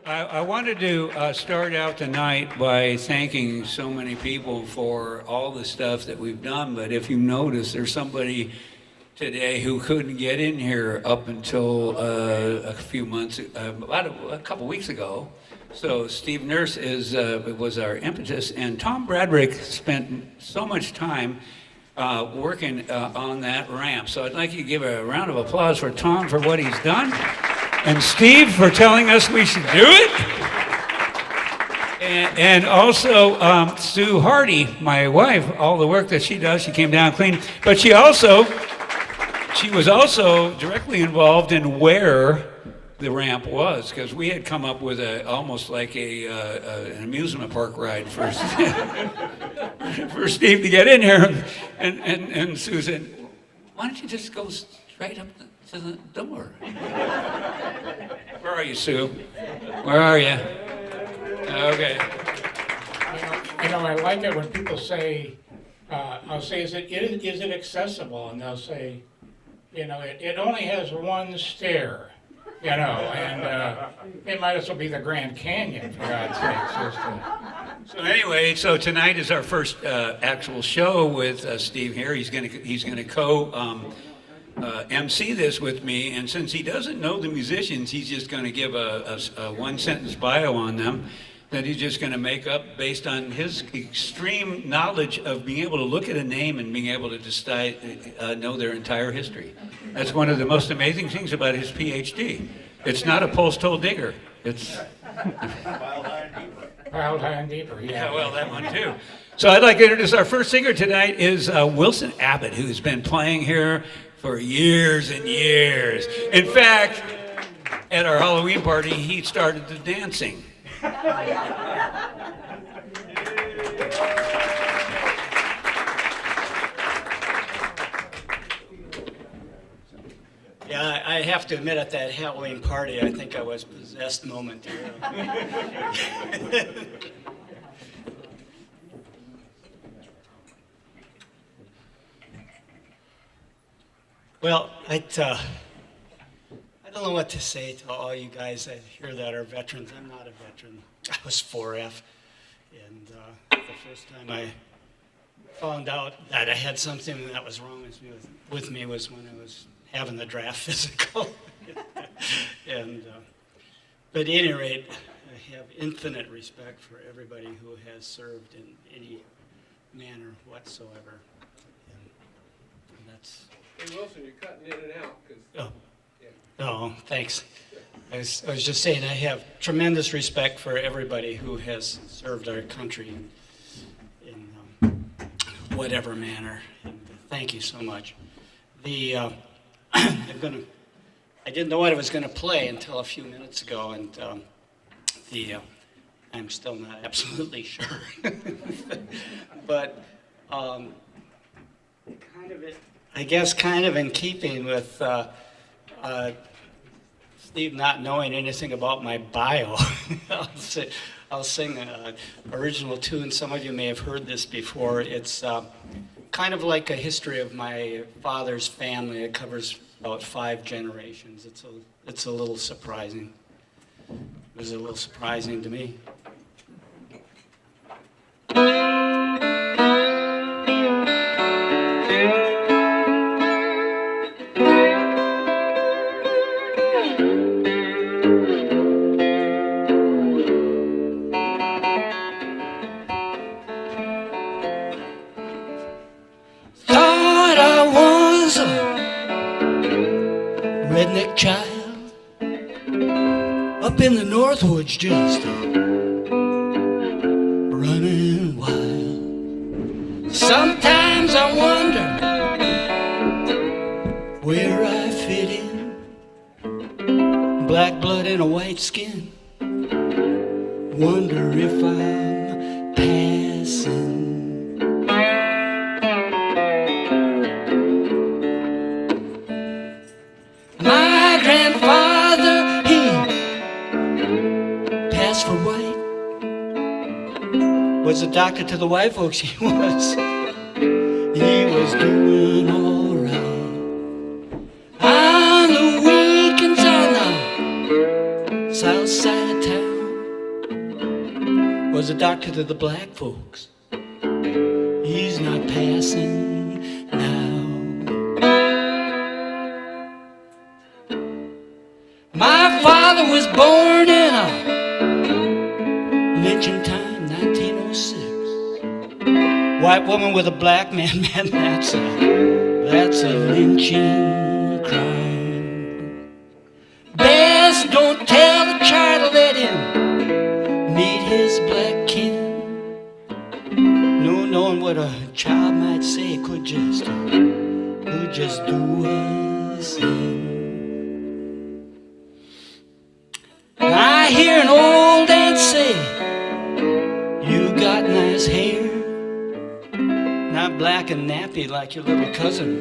I wanted to start out tonight by thanking so many people for all the stuff that we've done. But if you notice, there's somebody today who couldn't get in here up until a few months, about a couple weeks ago. So Steve Nurse was our impetus, and Tom Bradrick spent so much time working on that ramp. So I'd like you to give a round of applause for Tom for what he's done, and Steve for telling us we should do it. And also Sue Hardy, my wife, all the work that she does, she came down clean, but she was also directly involved in where the ramp was, because we had come up with almost like an amusement park ride for for Steve to get in here, and Sue said, "Why don't you just go straight up to the door?" Where are you, Sue? Where are you? Okay. I like it when people say, I'll say, is it accessible? And they'll say, it only has one stair. And it might as well be the Grand Canyon, for God's sake. So anyway, so tonight is our first actual show with Steve here. He's gonna MC this with me, and since he doesn't know the musicians, he's just gonna give a one-sentence bio on them that he's just gonna make up based on his extreme knowledge of being able to look at a name and being able to know their entire history. That's one of the most amazing things about his PhD. It's not a post hole digger. It's Piled high and deeper. yeah, well, that one too. So I'd like to introduce our first singer tonight is Wilson Abbott, who's been playing here for years and years. In fact, at our Halloween party, he started the dancing. Yeah, I have to admit, at that Halloween party, I think I was possessed momentarily. Well, I don't know what to say to all you guys that hear that are veterans. I'm not a veteran. I was 4F, and the first time I found out that I had something that was wrong with me was when I was having the draft physical. And but at any rate, I have infinite respect for everybody who has served in any manner whatsoever. And that's. Hey Wilson, you're cutting in and out. Oh, thanks. I was just saying I have tremendous respect for everybody who has served our country in whatever manner. And thank you so much. I didn't know what I was going to play until a few minutes ago, and I'm still not absolutely sure. But kind of in keeping with Steve not knowing anything about my bio, I'll sing an original tune. Some of you may have heard this before. It's kind of like a history of my father's family. It covers about 5 generations. It's a little surprising. It was a little surprising to me. Redneck child up in the Northwoods, just running wild. Sometimes I wonder where I fit in. Black blood and a white skin. Wonder if I'm passing. Grandfather, he passed for white. Was a doctor to the white folks, he was doing all right. On the weekends on the south side of town, doctor to the black folks. He's not passing now. My father was born in a lynching time, 1906. White woman with a black man, man, that's a lynching crime. Best don't tell the child to let him meet his black kin. No knowing what a child might say could just do us in. I hear an old aunt say, you got nice hair, not black and nappy like your little cousin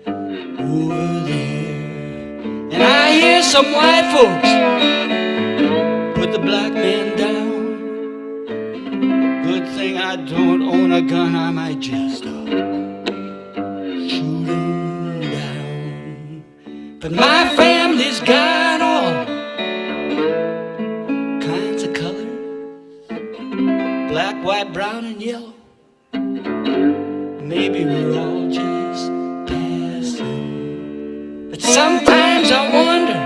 over there. And I hear some white folks put the black man down. Good thing I don't own a gun, I might just shoot him down. But my family's got all kinds of color, black, white, brown, and yellow. Maybe we're all just passing. But sometimes I wonder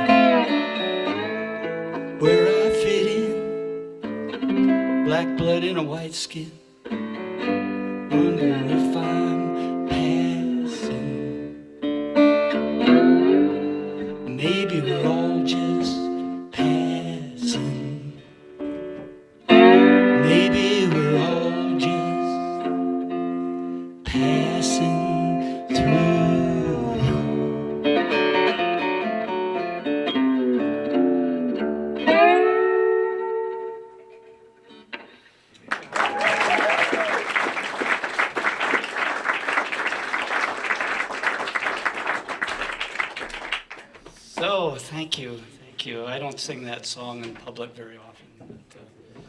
where I fit in. Black blood in a white skin. Wonder if I'm passing. Maybe we're all just passing. Maybe we're all just passing through. So, thank you. I don't sing that song in public very often, but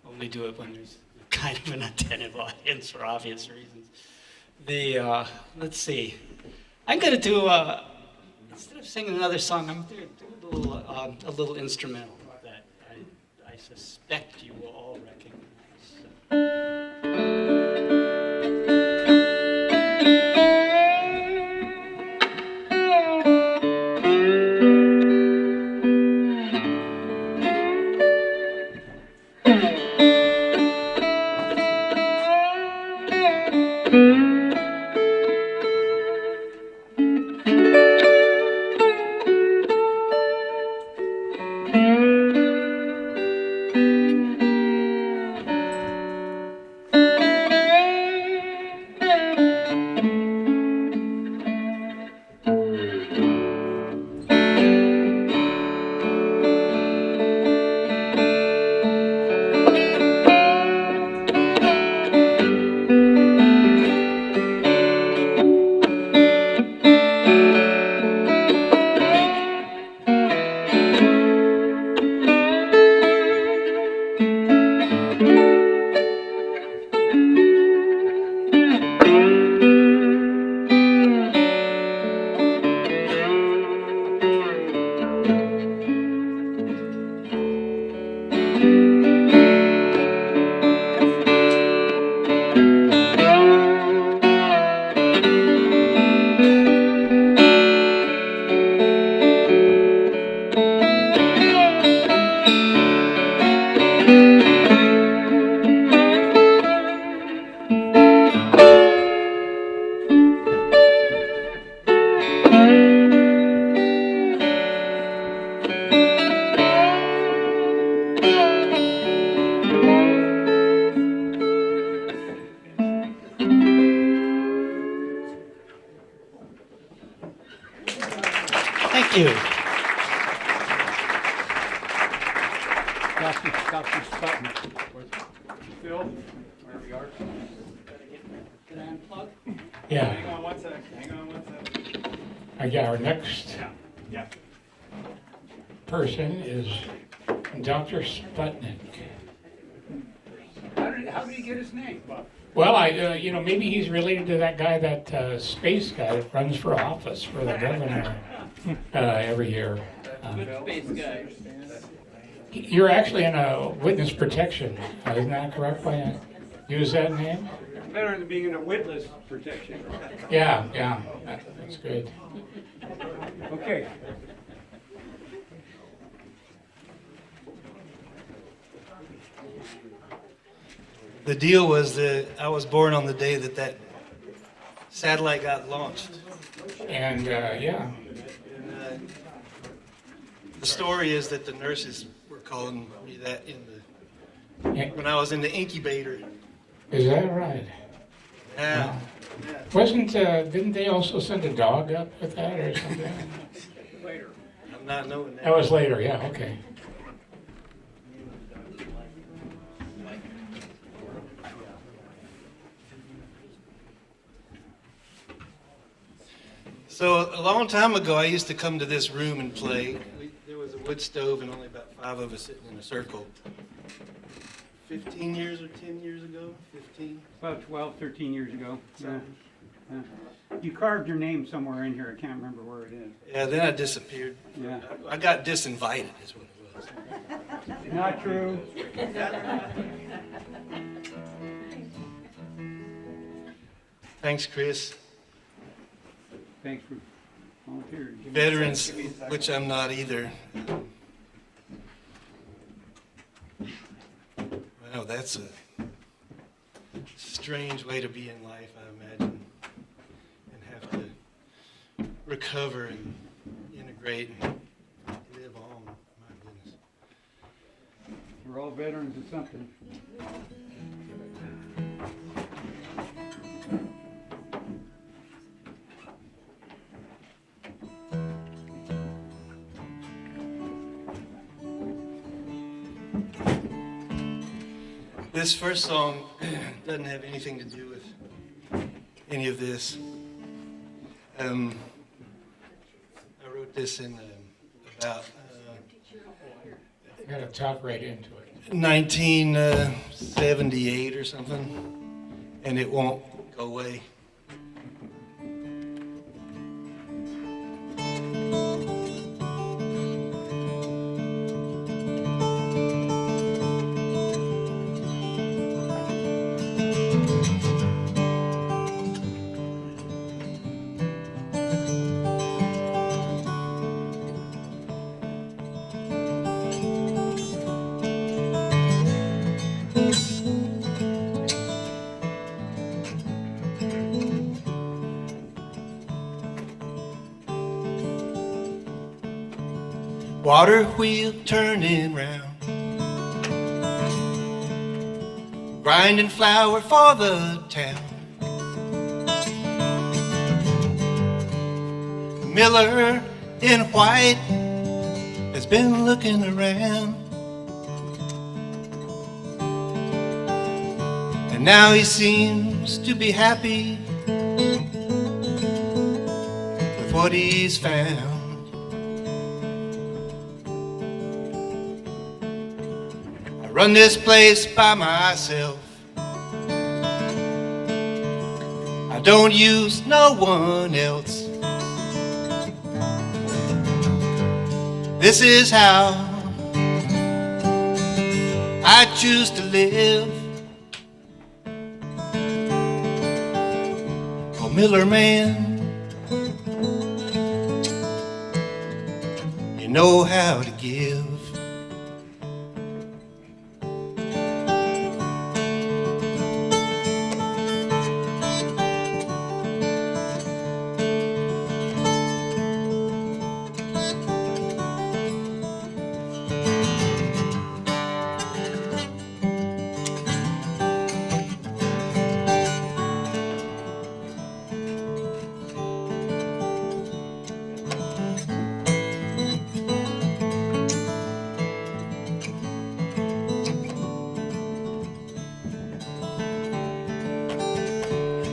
only do it when there's kind of an attentive audience for obvious reasons. Let's see. I'm going to do, instead of singing another song, I'm going to do a little instrumental that I suspect you will all recognize. Thank you. Dr. Sputnik. Phil, wherever you are. Can I unplug? Yeah, Hang on one sec. our next Yeah. person is Dr. Sputnik. How did he get his name? Well, maybe he's related to that guy, that space guy that runs for office for the governor every year. Good space guy. You're actually in a witness protection, isn't that correct, by use that name? Better than being in a witness protection. Yeah, that's good. Okay. The deal was that I was born on the day that satellite got launched. And, yeah, And, the story is that the nurses were calling me that when I was in the incubator. is that right? Yeah. Didn't they also send a dog up with that or something? I'm not knowing that. That was later, yeah, okay. So a long time ago, I used to come to this room and play. There was a wood stove and only about 5 of us sitting in a circle. 15 years or 10 years ago? 15? About 12, 13 years ago. Yeah. Yeah. You carved your name somewhere in here. I can't remember where it is. Yeah, then I disappeared. Yeah. I got disinvited is what it was. Not true. Thanks, Chris. Thanks for volunteering. Veterans, which I'm not either. Wow, that's a strange way to be in life, I imagine, and have to recover and integrate and live on. My goodness. We're all veterans of something. This first song doesn't have anything to do with any of this. I wrote this in about You gotta talk right into it. 1978 or something, and it won't go away. Water wheel turning round, grinding flour for the town. The miller in white has been looking around, and now he seems to be happy with what he's found. Run this place by myself. I don't use no one else. This is how I choose to live. Oh, Miller man, you know how to give.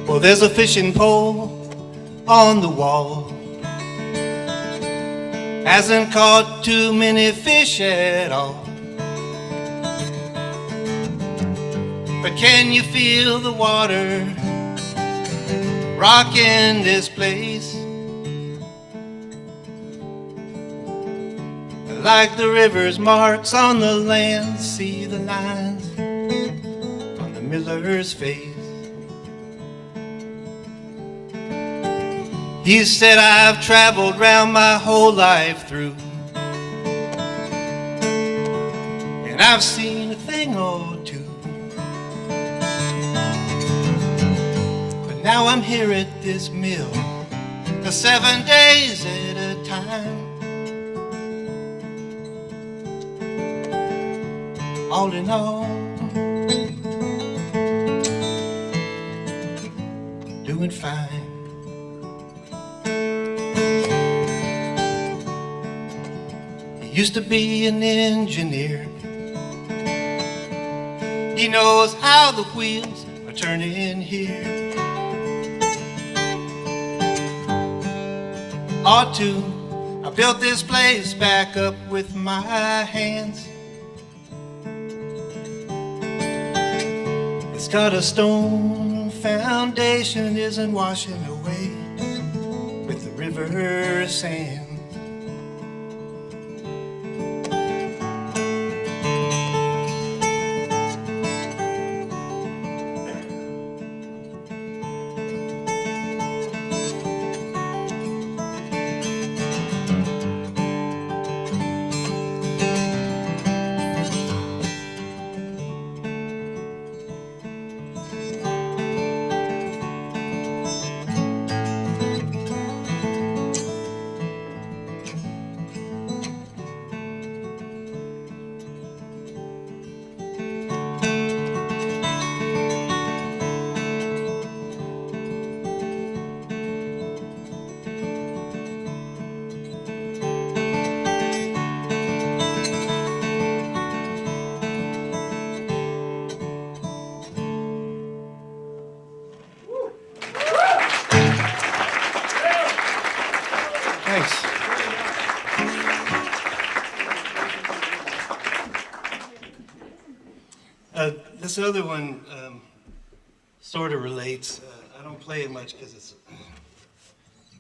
Well, there's a fishing pole on the wall. Hasn't caught too many fish at all. But can you feel the water rocking this place? like the river's marks on the land, see the lines on the miller's face. He said, I've traveled round my whole life through, and I've seen a thing or two. But now I'm here at this mill, 7 days at a time. All in all, doing fine. He used to be an engineer. He knows how the wheels are turning here. Ought to, I built this place back up with my hands. It's got a stone foundation, isn't washing away with the river sand. Thanks. This other one sort of relates. I don't play it much because it's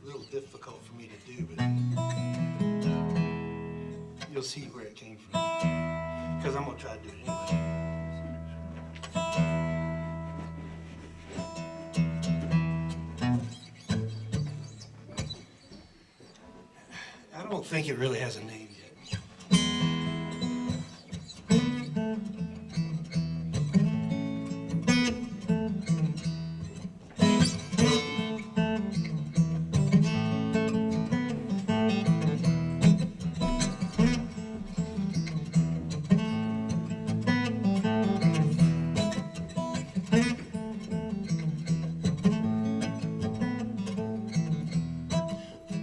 a little difficult for me to do, but you'll see where it came from. Because I'm going to try to do it anyway. I don't think it really has a name yet.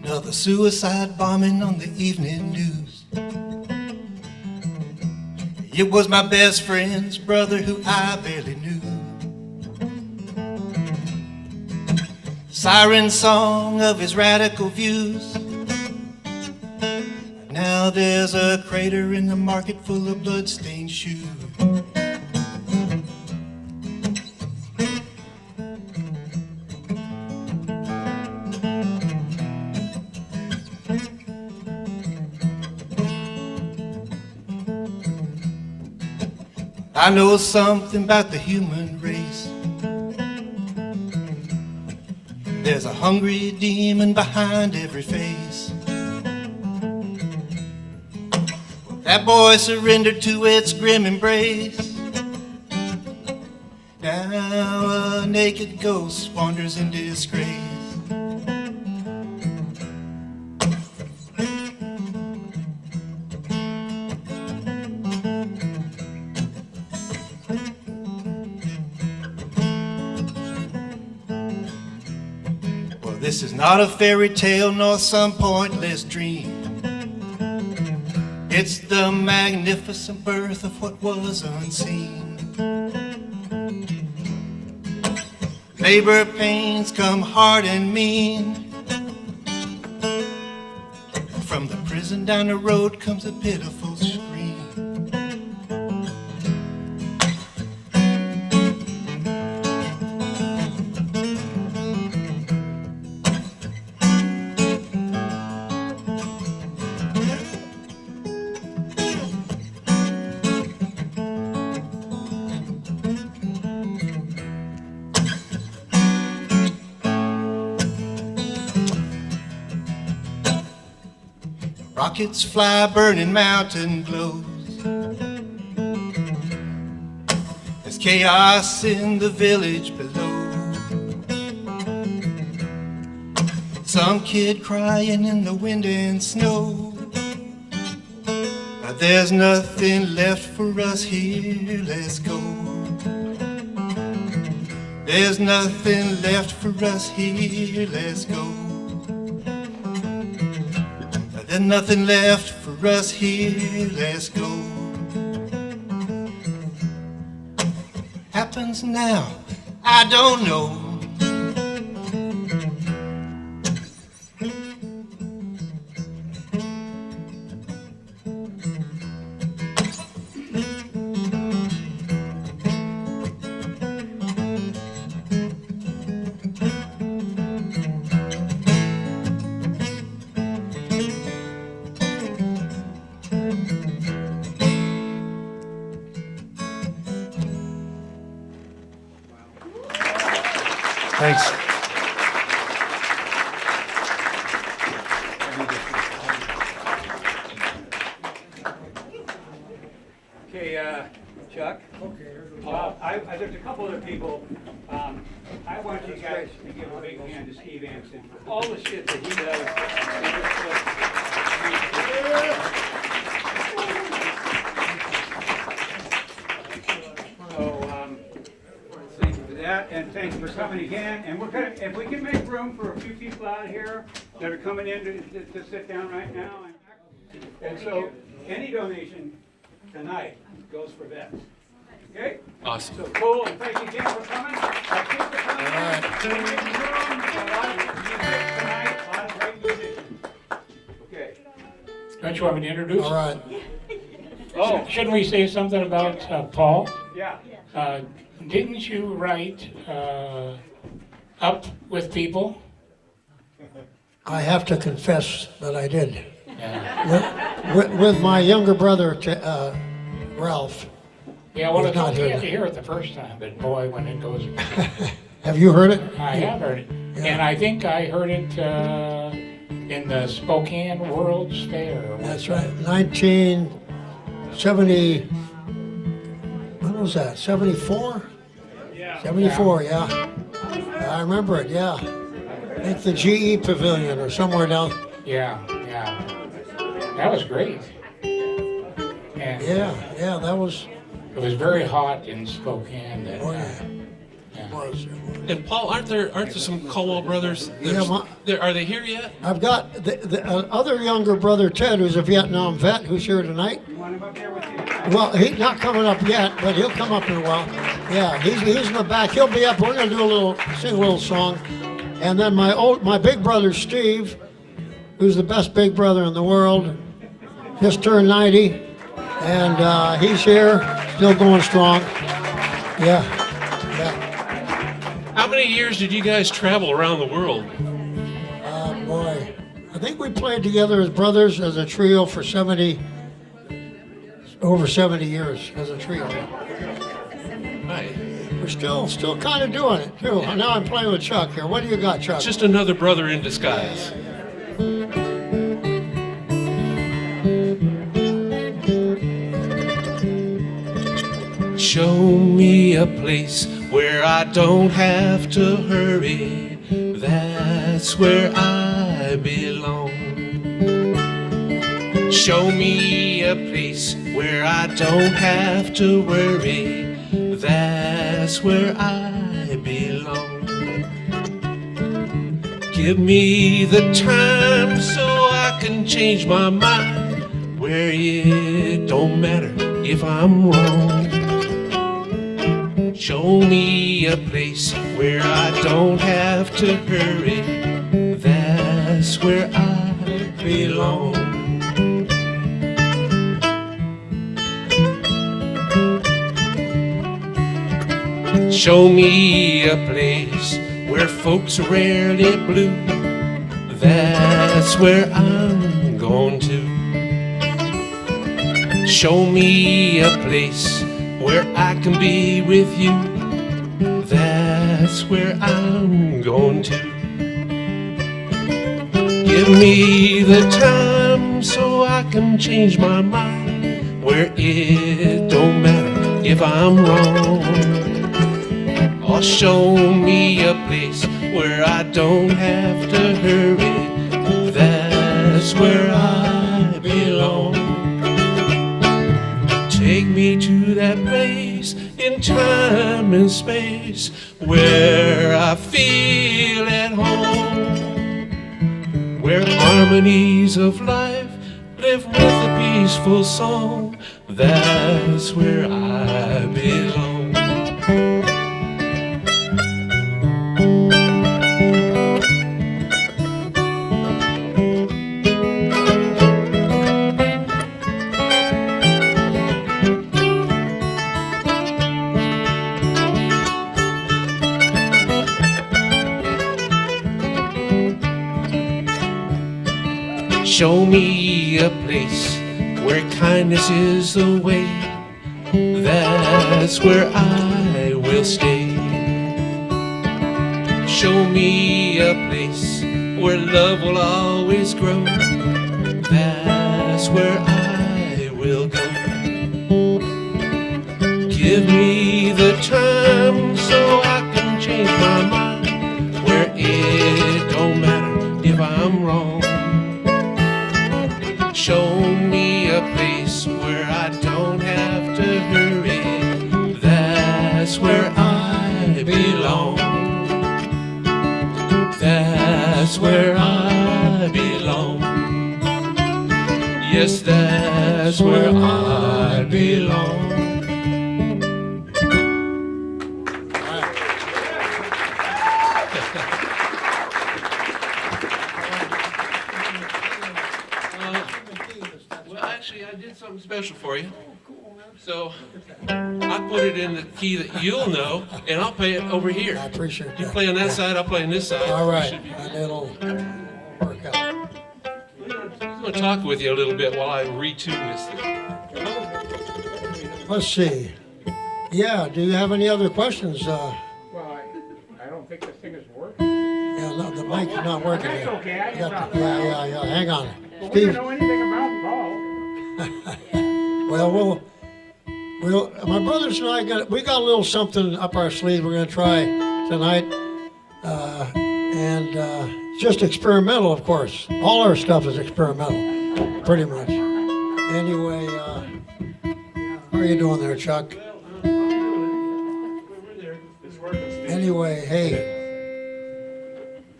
Another suicide bombing on the evening news. It was my best friend's brother who I barely knew. Siren song of his radical views. Now there's a crater in the market full of blood-stained shoes. I know something about the human race. There's a hungry demon behind every face. That boy surrendered to its grim embrace. Now a naked ghost wanders in disgrace. This is not a fairy tale nor some pointless dream. It's the magnificent birth of what was unseen. Labor pains come hard and mean. From the prison down the road comes a pitiful scream. Rockets fly, burning mountain glows. There's chaos in the village below. Some kid crying in the wind and snow. Now there's nothing left for us here, let's go. There's nothing left for us here, let's go. Now there's nothing left for us here, let's go. Happens now, I don't know. Thanks. Okay, Chuck? Okay. There's a couple other people. I want you guys to give a big hand to Steve Amsden for all the shit that he does. So, thank you for that, and thanks for coming again. And we're gonna, if we can make room for a few people out here that are coming in to sit down right now. And so, any donation tonight goes for vets. Okay? Awesome. So cool, and thank you again for coming. Keep it coming. All right. A lot of music tonight, a lot of great musicians. Okay. Don't you want me to introduce? All right. Oh, Shouldn't we say something about Paul? yeah. Didn't you write Up with People? I have to confess that I did. Yeah. With my younger brother, Ralph. Yeah, well, He's it's not okay here. to hear it the first time, but boy, when it goes, Have you heard it? I have heard it. And I think I heard it in the Spokane World's Fair. That's right. 1970. When was that? 74? Yeah. 74, yeah. I remember it, yeah. I think the GE Pavilion or somewhere down. Yeah, yeah. That was great. And Yeah, that was. it was very hot in Spokane that Oh, time. yeah. Was. And Paul, aren't there some Colwell Brothers? Yeah, Are they here yet? I've got the other younger brother, Ted, who's a Vietnam vet, who's here tonight. You want him up there with you? Well, he's not coming up yet, but he'll come up in a while. Yeah, he's in the back. He'll be up. We're gonna do sing a little song, and then my big brother Steve, who's the best big brother in the world, just turned 90, and he's here, still going strong. Yeah. How many years did you guys travel around the world? Boy, I think we played together as brothers as a trio for over 70 years as a trio. Right. We're still kind of doing it too. Now I'm playing with Chuck here. What do you got, Chuck? Just another brother in disguise. Show me a place where I don't have to hurry. That's where I belong. Show me a place where I don't have to worry. That's where I belong. Give me the time so I can change my mind, where it don't matter if I'm wrong. Show me a place where I don't have to hurry. That's where I belong. Show me a place where folks are rarely blue. That's where I'm going to. Show me a place where I can be with you. That's where I'm going to. Give me the time time so I can change my mind, where it don't matter if I'm wrong. Or show me a place where I don't have to hurry. That's where I belong. Take me to that place in time and space where I feel at home, where harmonies of life live with a peaceful song. That's where I belong. Show me a place where kindness is the way. That's where I will stay. Show me a place where love will always grow. That's where I will go. Give me the time so I can change my mind, where it don't matter if I'm wrong. Show me a place where I don't have to hurry. That's where I belong. That's where I belong. Yes, that's where I belong. Well, actually, I did something special for you. So I put it in the key that you'll know, and I'll play it over here. I appreciate You that. play on that side, I'll play on this side. All right, Should be- and it'll work out. I'm going to talk with you a little bit while I retune this thing. Let's see. Yeah, do you have any other questions? Well, I don't think this thing is working. Yeah, no, the mic's not working That's yet. okay, I can Yeah, talk. yeah, hang on. But we Steve, don't know anything about Paul. well, my brothers and I we got a little something up our sleeve we're going to try tonight. And it's just experimental, of course. All our stuff is experimental, pretty much. Anyway, how are you doing there, Chuck? Anyway, hey,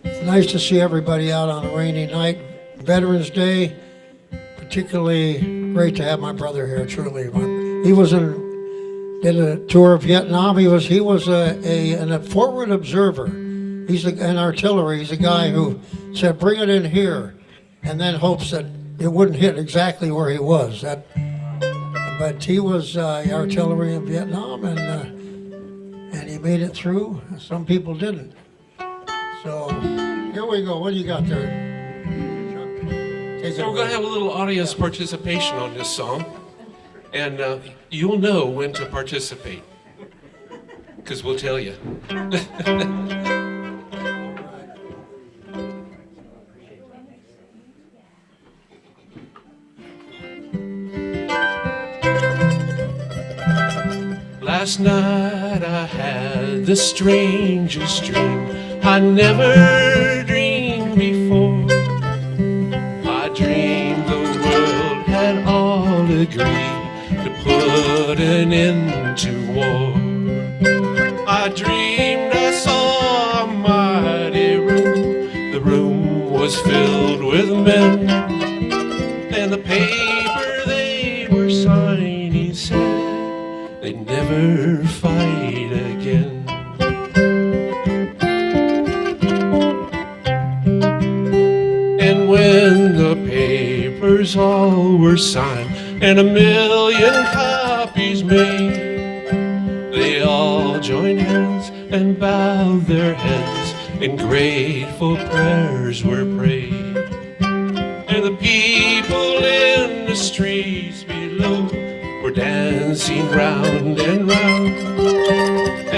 it's nice to see everybody out on a rainy night. Veterans Day, particularly great to have my brother here, truly. He was did a tour of Vietnam. He was a forward observer. He's an artillery. He's a guy who said, "Bring it in here," and then hopes that it wouldn't hit exactly where he was. But he was artillery in Vietnam, and he made it through. Some people didn't. So here we go. What do you got there? Take So it we're going to have a little audience participation on this song, and you'll know when to participate, because we'll tell you. Last night I had the strangest dream I never dreamed before. I dreamed the world had all agreed to put an end to war. I dreamed I saw a mighty room. The room was filled with men, and the paper they were signing said they'd never fight again. And when the papers all were signed and 1,000,000 copies made, they all joined hands and bowed their heads, and grateful prayers were prayed. And the people in the streets below were dancing round and round,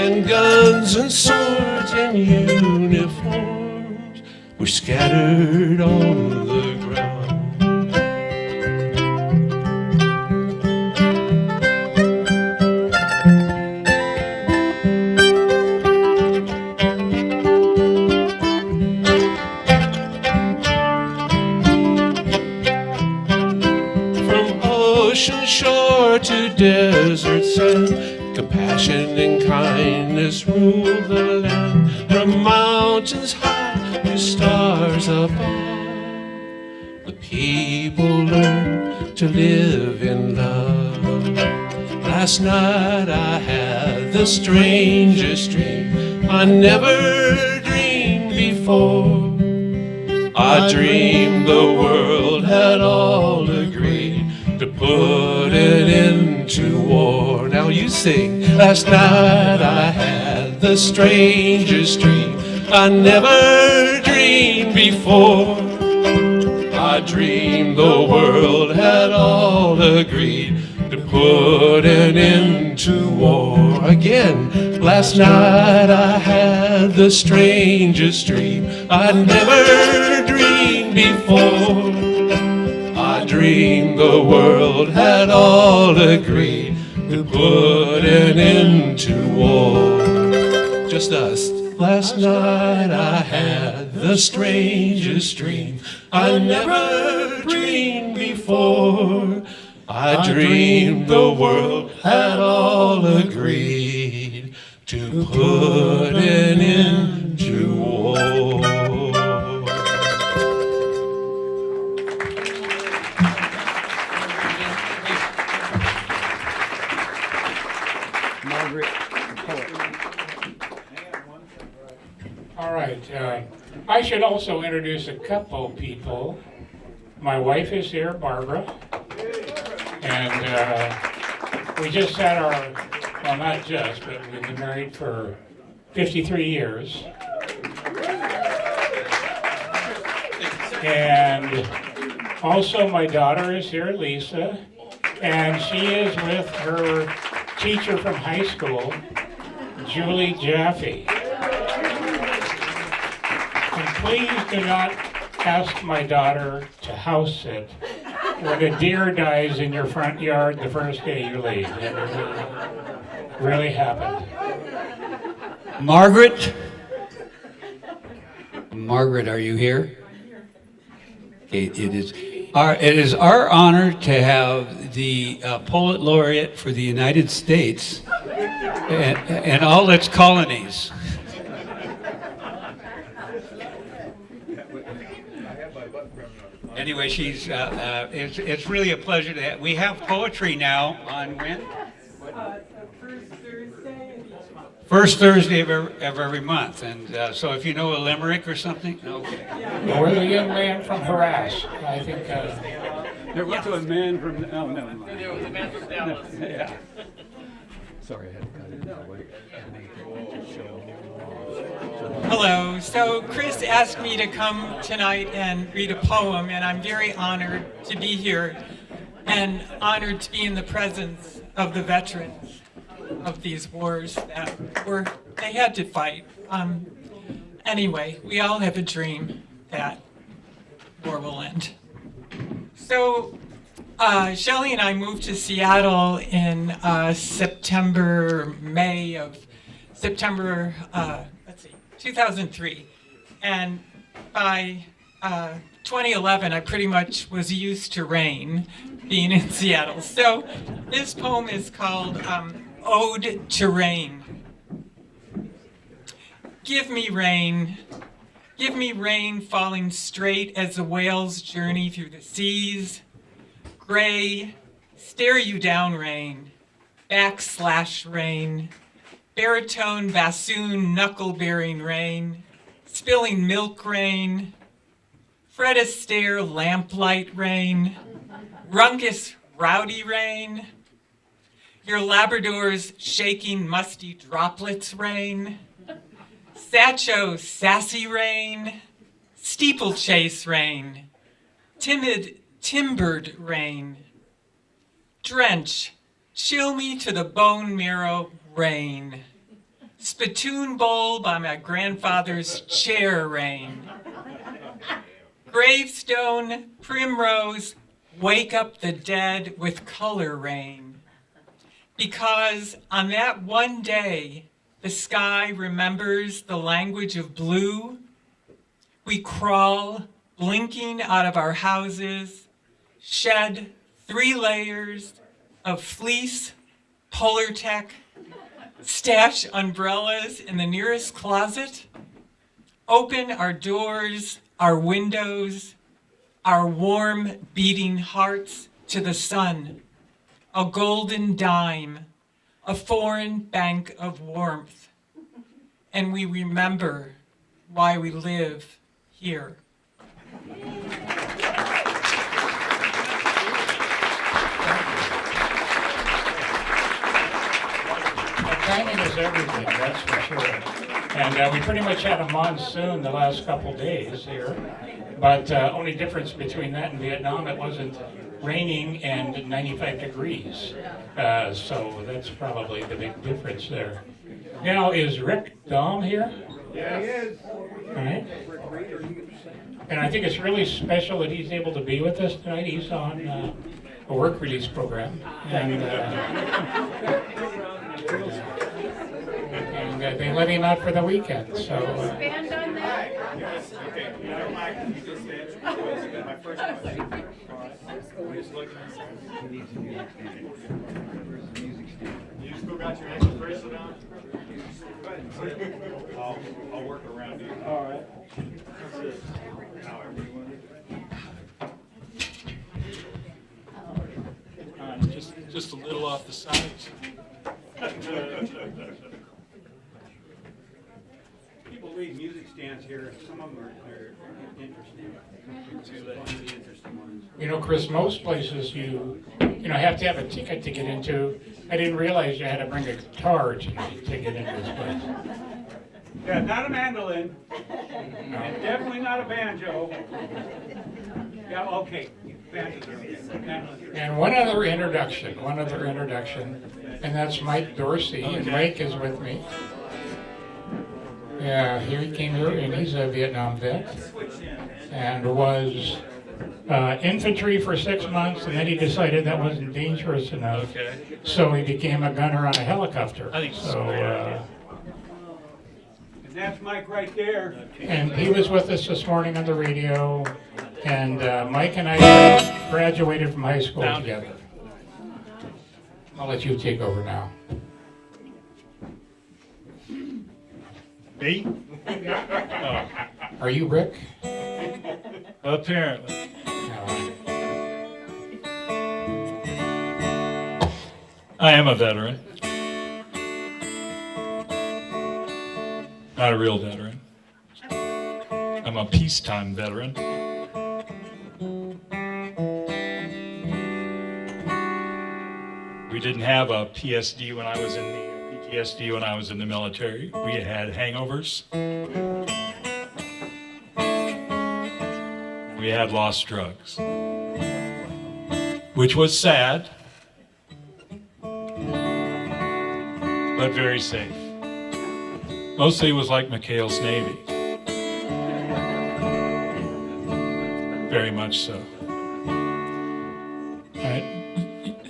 and guns and swords and uniforms were scattered on the ground. ocean shore to desert sand, compassion and kindness rule the land. From mountains high to stars above, the people learn to live in love. Last night I had the strangest dream I never dreamed before. I dreamed the world had all agreed to put an end to war. Now you sing. Last night I had the strangest dream I never dreamed before. I dreamed the world had all agreed to put an end to war. Again, last night I had the strangest dream I'd never dreamed before. I dreamed the world had all agreed to put an end to war. Just us. Last night I had the strangest dream I never dreamed before. I dreamed the world had all agreed to put an end to war. Margaret, poet. All right. I should also introduce a couple people. My wife is here, Barbara. And we just had our, well, not just, but we've been married for 53 years. And also my daughter is here, Lisa, and she is with her teacher from high school, Julie Jaffe. And please do not ask my daughter to house sit when a deer dies in your front yard the first day you leave. It really happened. Margaret? Margaret, are you here? Okay, it is our honor to have the Poet Laureate for the United States and all its colonies. Anyway, it's really a pleasure to have. We have poetry now on when? First Thursday of every month. And so if you know a limerick or something, okay. Or the young man from Harass, I think. There was a man from, oh, never mind. There was a man from Dallas. Yeah. Sorry, I had to cut it that way. Hello. So Chris asked me to come tonight and read a poem, and I'm very honored to be here and honored to be in the presence of the veterans of these wars that they had to fight. Anyway, we all have a dream that war will end. So Shelley and I moved to Seattle in September 2003. And by 2011, I pretty much was used to rain being in Seattle. So this poem is called Ode to Rain. Give me rain falling straight as the whales journey through the seas. Gray, stare you down rain, /rain, baritone, bassoon, knuckle-bearing rain, spilling milk rain, Fred Astaire, lamplight rain, rungus, rowdy rain, your Labrador's shaking musty droplets rain, Satcho, sassy rain, steeplechase rain, timbered rain, drench, chill me to the bone marrow rain, spittoon bowl by my grandfather's chair rain, gravestone, primrose, wake up the dead with color rain. Because on that one day, the sky remembers the language of blue. We crawl, blinking out of our houses, shed, 3 layers of fleece, Polartec, stash umbrellas in the nearest closet, open our doors, our windows, our warm beating hearts to the sun, a golden dime, a foreign bank of warmth, and we remember why we live here. Timing is everything, that's for sure. And we pretty much had a monsoon the last couple days here, but only difference between that and Vietnam, it wasn't raining and 95 degrees. So that's probably the big difference there. Now, is Rick Dahm here? Yeah, he is. All right. And I think it's really special that he's able to be with us tonight. He's on a work release program. And they let him out for the weekend, so... Expand on that. You still got your ankle bracelet on? I'll work around you. All right. However you want to do. Just a little off the sides. People leave music stands here. Some of them are interesting. One of the interesting ones. You know, Chris, most places you have to have a ticket to get into. I didn't realize you had to bring a guitar to get into this place. Yeah, not a mandolin, and definitely not a banjo. Yeah, okay. Mandolin. And one other introduction, and that's Mike Dorsey, and Mike is with me. Yeah, he came here, and he's a Vietnam vet, and was infantry for 6 months, and then he decided that wasn't dangerous enough. Okay. So he became a gunner on a helicopter. I think so. And that's Mike right there. And he was with us this morning on the radio, and Mike and I graduated from high school together. I'll let you take over now. Me? Are you Rick? Apparently. I am a veteran. Not a real veteran. I'm a peacetime veteran. We didn't have a PSD when I was in the PTSD when I was in the military. We had hangovers. We had lost drugs, which was sad, but very safe. Mostly it was like McHale's Navy. Very much so.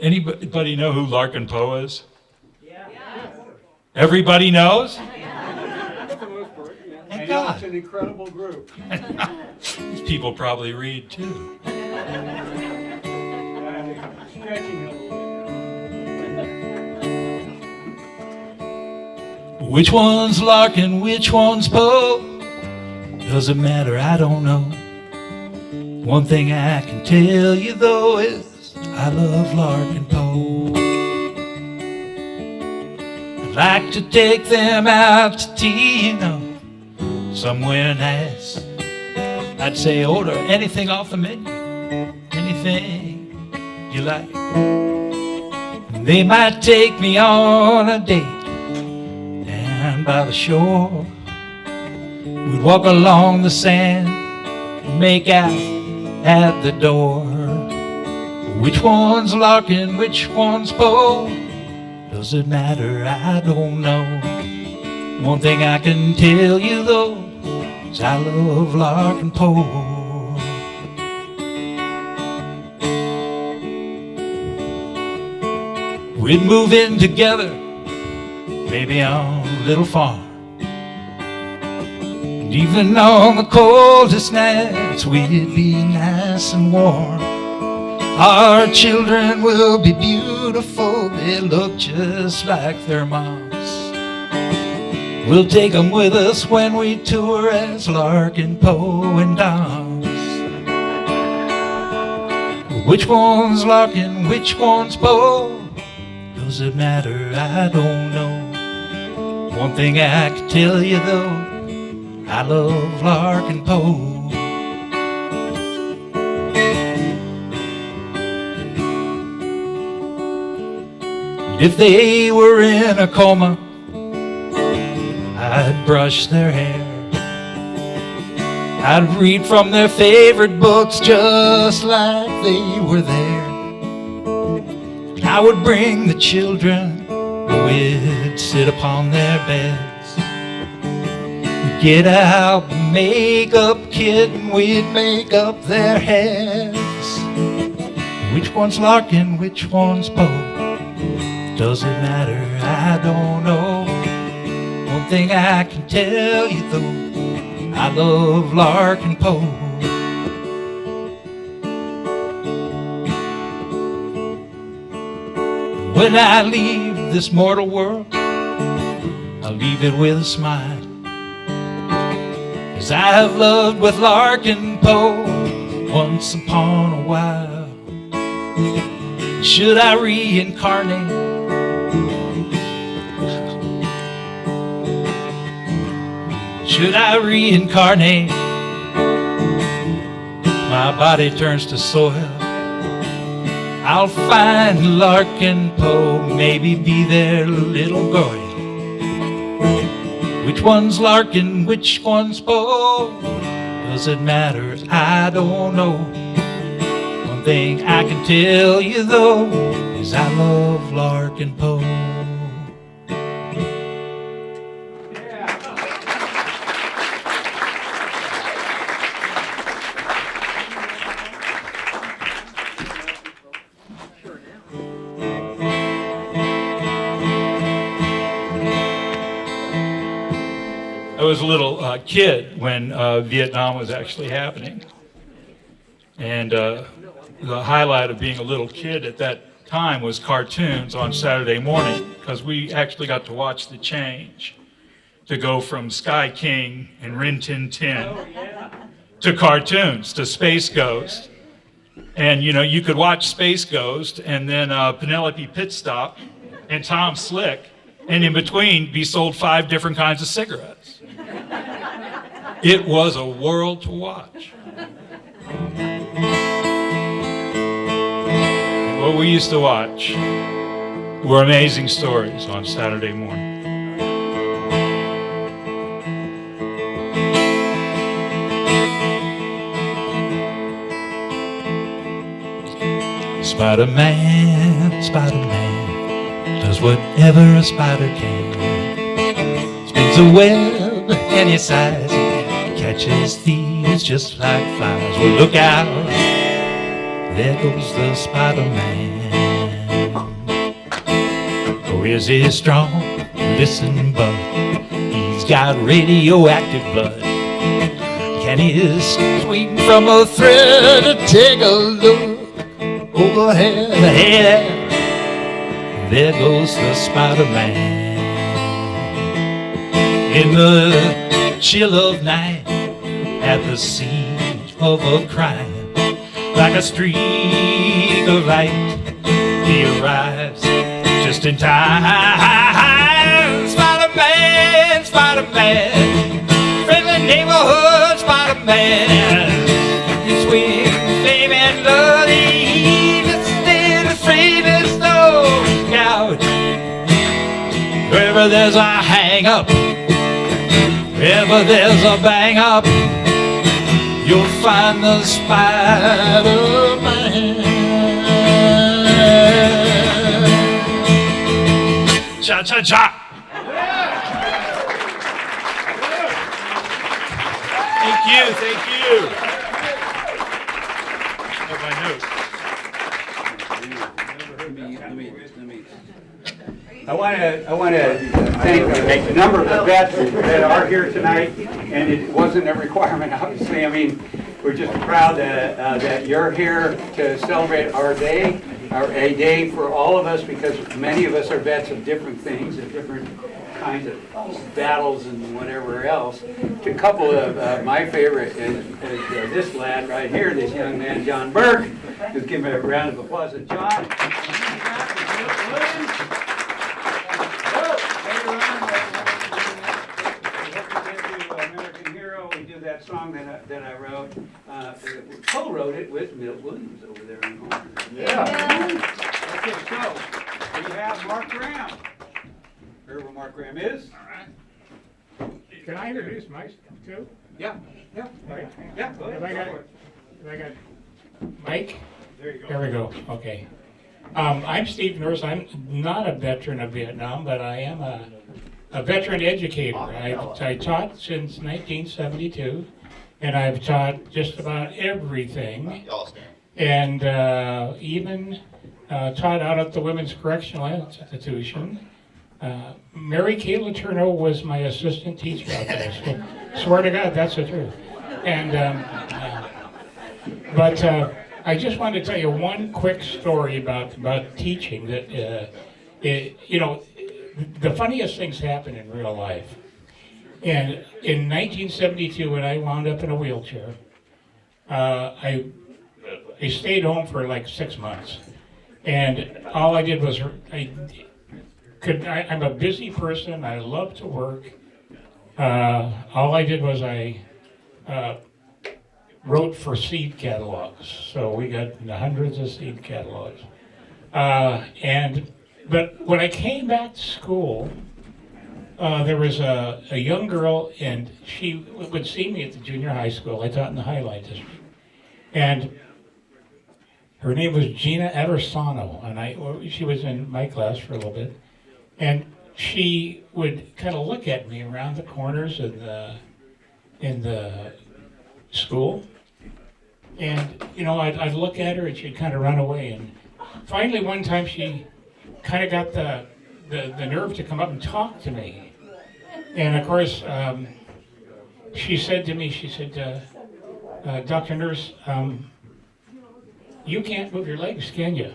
Anybody know who Larkin Poe is? Yeah. Everybody knows? And it's an incredible group. These people probably read too. Stretching a little bit. Which one's Larkin, which one's Poe? Doesn't matter, I don't know. One thing I can tell you though is I love Larkin Poe. I'd like to take them out to tea, you know, somewhere nice. I'd say order anything off the menu, anything you like. And they might take me on a date down by the shore. We'd walk along the sand and make out at the door. Which one's Larkin, which one's Poe? Does it matter? I don't know. One thing I can tell you though is I love Larkin Poe. We'd move in together, maybe on a little farm. And even on the coldest nights, we'd be nice and warm. Our children will be beautiful, they look just like their moms. We'll take them with us when we tour as Larkin, Poe, and Dahms. Which one's Larkin, which one's Poe? Does it matter? I don't know. One thing I can tell you though, I love Larkin, Poe. If they were in a coma, I'd brush their hair. I'd read from their favorite books just like they were there. I would bring the children, we'd sit upon their beds. We'd get out the makeup kit and we'd make up their heads. Which one's Larkin, which one's Poe? Does it matter? I don't know. One thing I can tell you though, I love Larkin, Poe. When I leave this mortal world, I'll leave it with a smile, 'cause I have loved with Larkin, Poe once upon a while. Should I reincarnate? Should I reincarnate? My body turns to soil. I'll find Larkin, Poe, maybe be their little girl. Which one's Larkin, which one's Poe? Does it matter? I don't know. One thing I can tell you though is I love Larkin, Poe. I was a little kid when Vietnam was actually happening. And the highlight of being a little kid at that time was cartoons on Saturday morning, because we actually got to watch the change to go from Sky King and Rin Tin Tin to cartoons, to Space Ghost. And, you know, you could watch Space Ghost and then Penelope Pitstop and Tom Slick, and in between be sold 5 different kinds of cigarettes. It was a world to watch. And what we used to watch were amazing stories on Saturday morning. Spider-Man, Spider-Man does whatever a spider can. Spins a web any size, catches thieves just like flies. Well, look out, there goes the Spider-Man. Oh, is he strong? Listen, bud, he's got radioactive blood. Can he swing from a thread? Take a look overhead, hey there goes the Spider-Man. In the chill of night, at the scene of a crime, like a streak of light, he arrives just in time. Spider-Man, Spider-Man, friendly neighborhood Spider-Man. You swing fame and love, he just stand afraid as no scout. Wherever there's a hang up, wherever there's a bang up, you'll find the Spider-Man. Cha-cha-cha! Thank you, thank you. Have my notes. I want to thank a number of the vets that are here tonight, and it wasn't a requirement, obviously. I mean, we're just proud that you're here to celebrate our day, a day for all of us, because many of us are vets of different things, of different kinds of battles and whatever else. A couple of my favorite is this lad right here, this young man, John Burke. Just give him a round of applause to John. That song that I wrote, co-wrote it with Milt Williams over there in Horn. Yeah. Okay, so we have Mark Graham. Remember where Mark Graham is? All right. Can I introduce myself too? Yeah. Yeah. Right. Yeah. Go ahead. Have I got Mike? There you go. There we go. Okay. I'm Steve Nurse. I'm not a veteran of Vietnam, but I am a veteran educator. I taught since 1972, and I've taught just about everything, and even taught out at the Women's Correctional Institution. Mary Kay Letourneau was my assistant teacher out there, so swear to God, that's the truth. And but I just wanted to tell you one quick story about teaching that the funniest things happen in real life. And in 1972, when I wound up in a wheelchair, I stayed home for like 6 months. And all I did was, I'm a busy person, I love to work. All I did was I wrote for seed catalogs. So we got hundreds of seed catalogs. But when I came back to school, there was a young girl, and she would see me at the junior high school. I taught in the highlight district. And her name was Gina Eversano, and she was in my class for a little bit. And she would kind of look at me around the corners in the school. And, I'd look at her, and she'd kind of run away. And finally, one time, she kind of got the nerve to come up and talk to me. And of course, she said to me, Dr. Nurse, you can't move your legs, can you?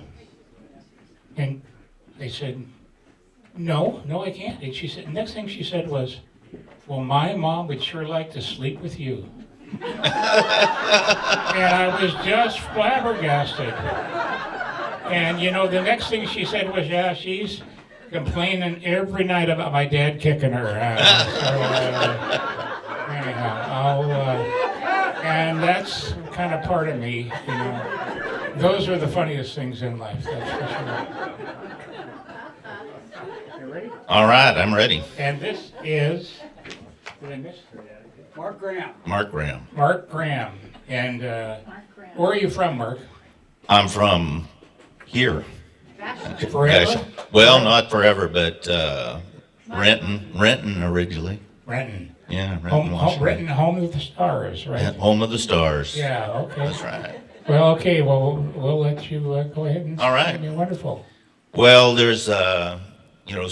And I said, no, I can't. And she said, next thing she said was, well, my mom would sure like to sleep with you. And I was just flabbergasted. And the next thing she said was, yeah, she's complaining every night about my dad kicking her. And that's kind of part of me, Those are the funniest things in life, that's for sure. You ready? All right, I'm ready. And this is, did I miss? Mark Graham. Mark Graham. Mark Graham. And where are you from, Mark? I'm from here. Forever? Well, not forever, but Renton originally. Renton. Yeah, Renton, Washington. Renton, home of the stars, right? Home of the stars. Yeah, okay. That's right. Well, okay, we'll let you go ahead and. All right. You're wonderful. Well, there's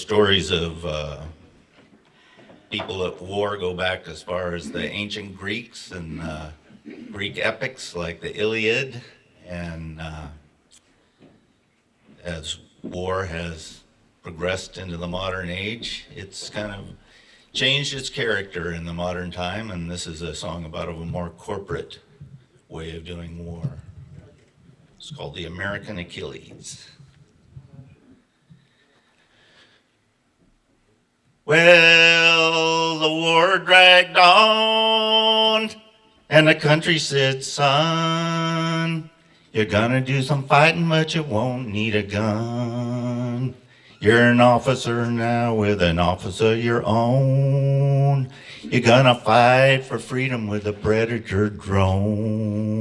stories of people at war go back as far as the ancient Greeks and Greek epics like the Iliad, and as war has progressed into the modern age, it's kind of changed its character in the modern time, and this is a song about a more corporate way of doing war. It's called The American Achilles. Well, the war dragged on, and the country said, son, you're gonna do some fighting, but you won't need a gun. You're an officer now with an office of your own. You're gonna fight for freedom with a Predator drone.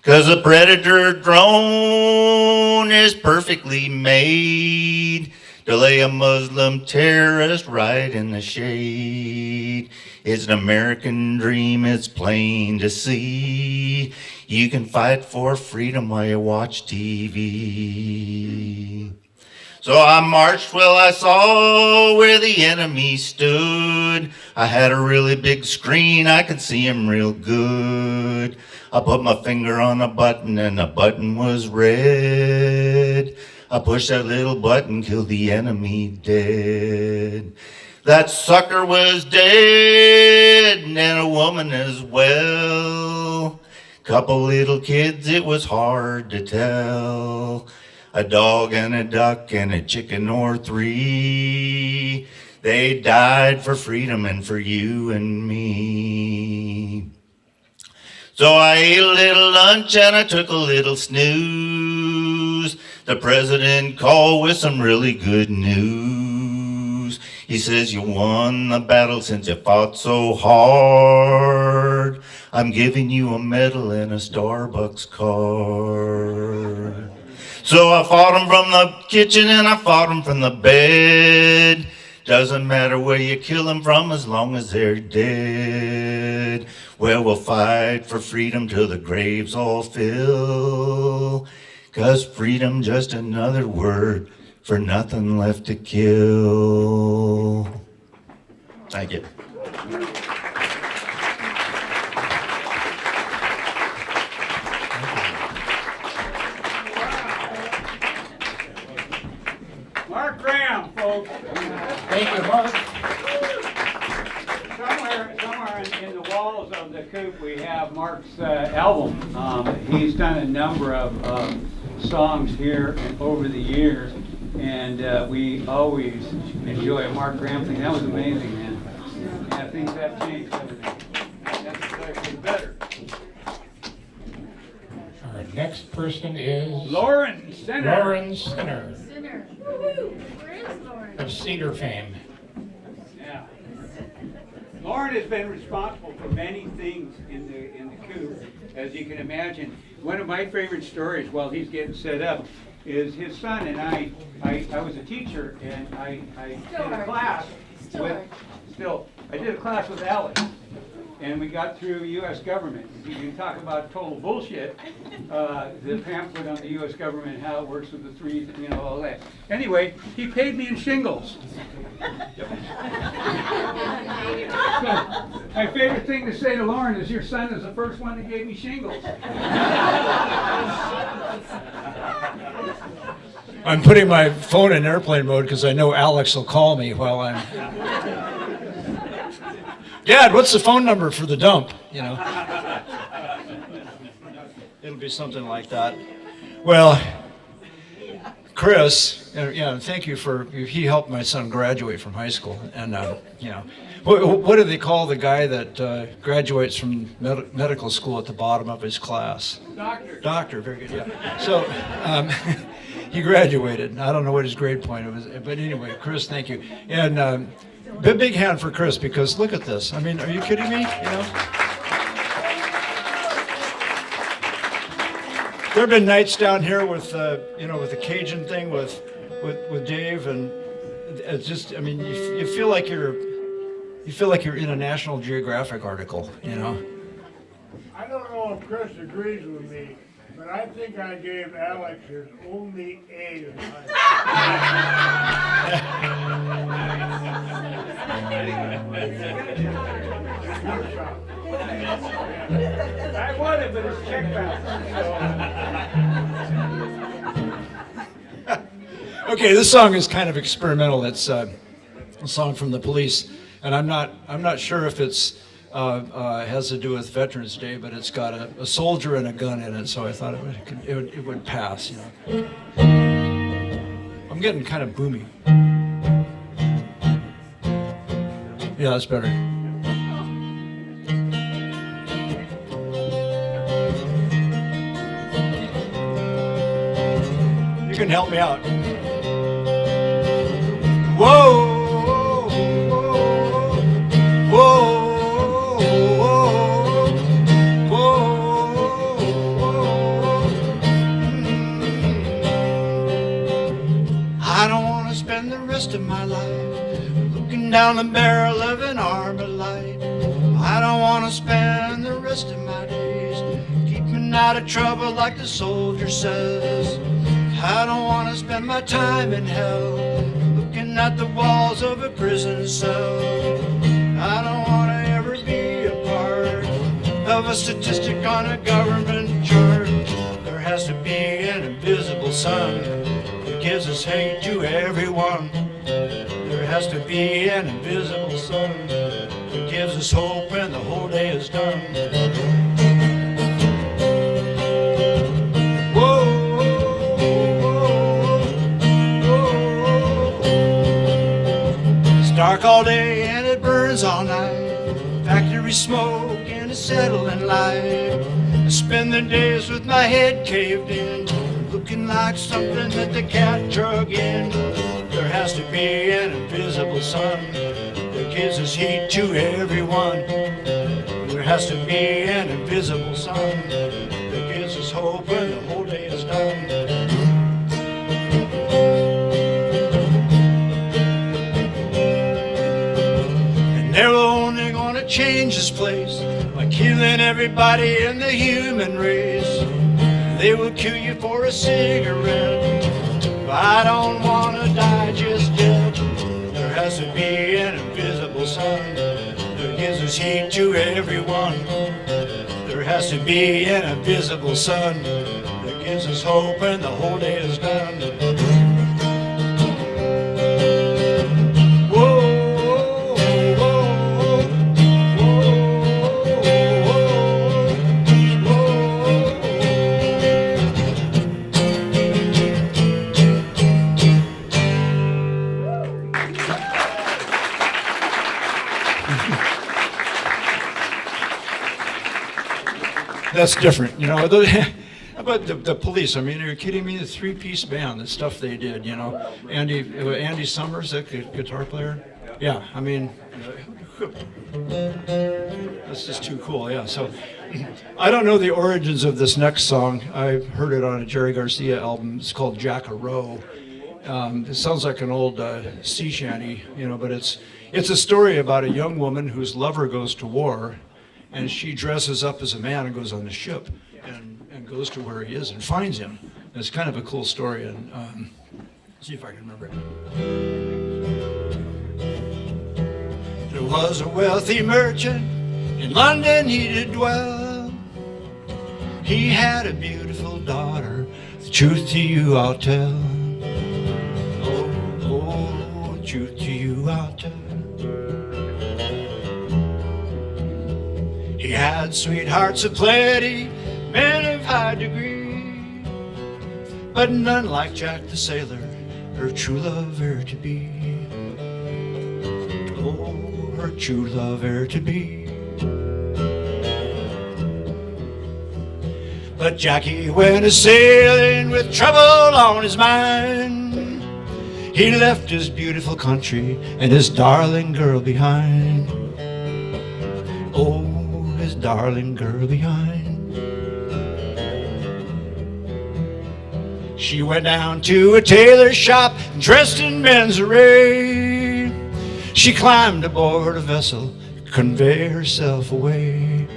'Cause a Predator drone is perfectly made to lay a Muslim terrorist right in the shade. It's an American dream, it's plain to see. You can fight for freedom while you watch TV. So I marched till I saw where the enemy stood. I had a really big screen, I could see him real good. I put my finger on a button and the button was red. I pushed that little button, killed the enemy dead. That sucker was dead, and a woman as well. Couple little kids, it was hard to tell. A dog and a duck and a chicken or three. They died for freedom and for you and me. So I ate a little lunch and I took a little snooze. The president called with some really good news. He says, you won the battle since you fought so hard. I'm giving you a medal and a Starbucks card. So I fought him from the kitchen and I fought him from the bed. Doesn't matter where you kill them from as long as they're dead. Well, we'll fight for freedom till the graves all fill. 'Cause freedom just another word for nothing left to kill. Thank you. Mark Graham, folks. Thank you, Mark. Somewhere in the walls of the Coop, we have Mark's album. He's done a number of songs here over the years, and we always enjoy a Mark Graham thing. That was amazing, man. Yeah, things have changed, haven't they? That's actually better. Our next person is Loren Sinner. Loren Sinner Sinner. Woo-hoo. Where is Loren? of Cedar fame. Yeah. Loren has been responsible for many things in the Coop, as you can imagine. One of my favorite stories while he's getting set up is his son and I was a teacher, and I did a class with Alex, and we got through U.S. government. You can talk about total bullshit, the pamphlet on the U.S. government, how it works with the three, all that. Anyway, he paid me in shingles. So, my favorite thing to say to Loren is, your son is the first one that gave me shingles. I'm putting my phone in airplane mode because I know Alex will call me while I'm. Dad, what's the phone number for the dump? It'll be something like that. Well, Chris, thank you he helped my son graduate from high school, and what do they call the guy that graduates from medical school at the bottom of his class? Doctor, very good, yeah. So he graduated. I don't know what his grade point was, but anyway, Chris, thank you. And big hand for Chris, because look at this. I mean, are you kidding me? There have been nights down here with the Cajun thing with Dave, and it's just, you feel like you're in a National Geographic article, I don't know if Chris agrees with me, but I think I gave Alex his only A in life. I would have, but it's check bounce. Okay, this song is kind of experimental. It's a song from the Police, and I'm not sure if it's has to do with Veterans Day, but it's got a soldier and a gun in it, so I thought it would pass. I'm getting kind of boomy. Yeah, that's better. You can help me out. Whoa, whoa, I don't want to spend the rest of my life looking down the barrel of an armor light. I don't want to spend the rest of my days keeping out of trouble like the soldier says. I don't want to spend my time in hell looking at the walls of a prison cell. I don't want to ever be a part of a statistic on a government chart. There has to be an invisible sun that gives us hate to everyone. There has to be an invisible sun that gives us hope when the whole day is done. It's dark all day and it burns all night. Factory smoke and a settling light. I spend the days with my head caved in, looking like something that the cat drug in. There has to be an invisible sun that gives us heat to everyone. There has to be an invisible sun that gives us hope when the whole day is done. And they're only gonna change this place by killing everybody in the human race. They will kill you for a cigarette. I don't want to die just yet. There has to be an invisible sun that gives us heat to everyone. There has to be an invisible sun that gives us hope when the whole day is done. That's different, you know. But the Police, I mean, are you kidding me? The three-piece band, the stuff they did, you know. Andy Summers, that guitar player. Yeah, I mean, that's just too cool, yeah. So I don't know the origins of this next song. I heard it on a Jerry Garcia album. It's called Jack a Roe. It sounds like an old sea shanty, you know, but it's a story about a young woman whose lover goes to war, and she dresses up as a man and goes on the ship and goes to where he is and finds him. And it's kind of a cool story, and see if I can remember it. There was a wealthy merchant in London he did dwell. He had a beautiful daughter, the truth to you I'll tell. Oh, truth to you I'll tell. He had sweethearts aplenty, men of high degree, but none like Jack the sailor, her true lover to be. Oh, her true lover to be. But Jackie went a-sailing with trouble on his mind. He left his beautiful country and his darling girl behind. Oh, his darling girl behind. She went down to a tailor's shop dressed in men's array. She climbed aboard a vessel, convey herself away.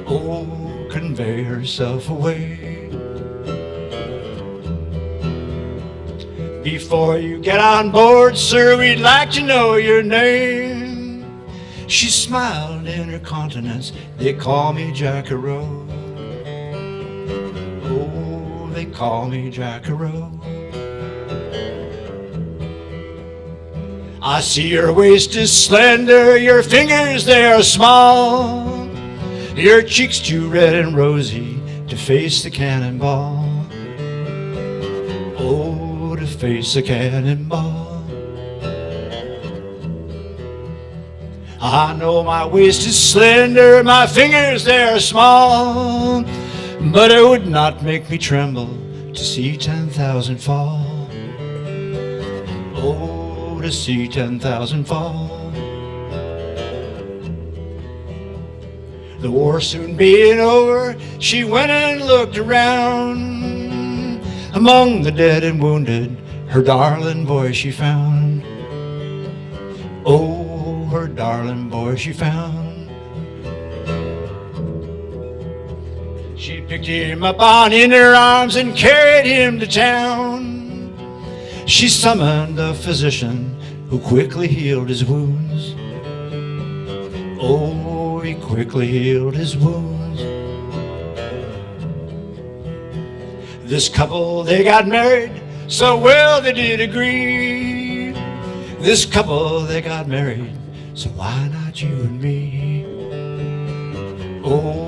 Oh, convey herself away. Before you get on board, sir, we'd like to know your name. She smiled in her countenance, they call me Jack a Roe. Oh, they call me Jack a Roe. I see your waist is slender, your fingers they are small, your cheeks too red and rosy to face the cannonball. Oh, to face the cannonball. I know my waist is slender, my fingers they are small, but it would not make me tremble to see 10,000 fall. Oh, to see 10,000 fall. The war soon being over, she went and looked around. Among the dead and wounded, her darling boy she found. Oh, her darling boy she found. She picked him up on in her arms and carried him to town. She summoned a physician who quickly healed his wounds. Oh, he quickly healed his wounds. This couple, they got married, so well they did agree. This couple, they got married, so why not you and me? Oh,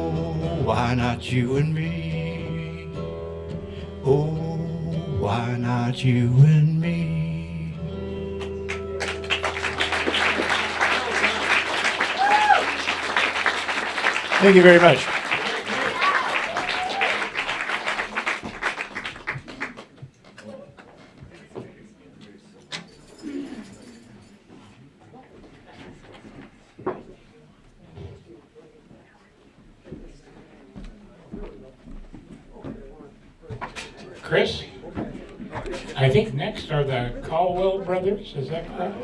why not you and me? Oh, why not you and me? Thank you very much. Chris, I think next are the Colwell Brothers, is that correct?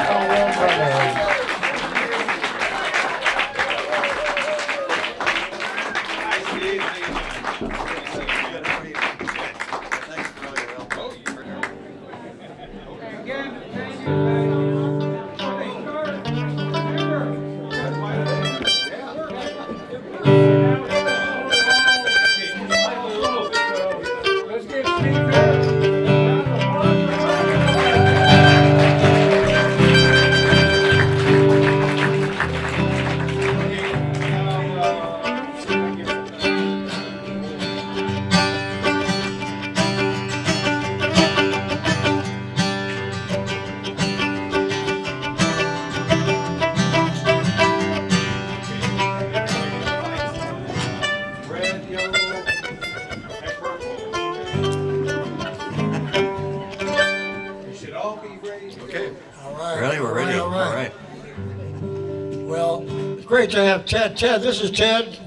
Colwell Brothers. Well, it's great to have Ted. Ted, this is Ted.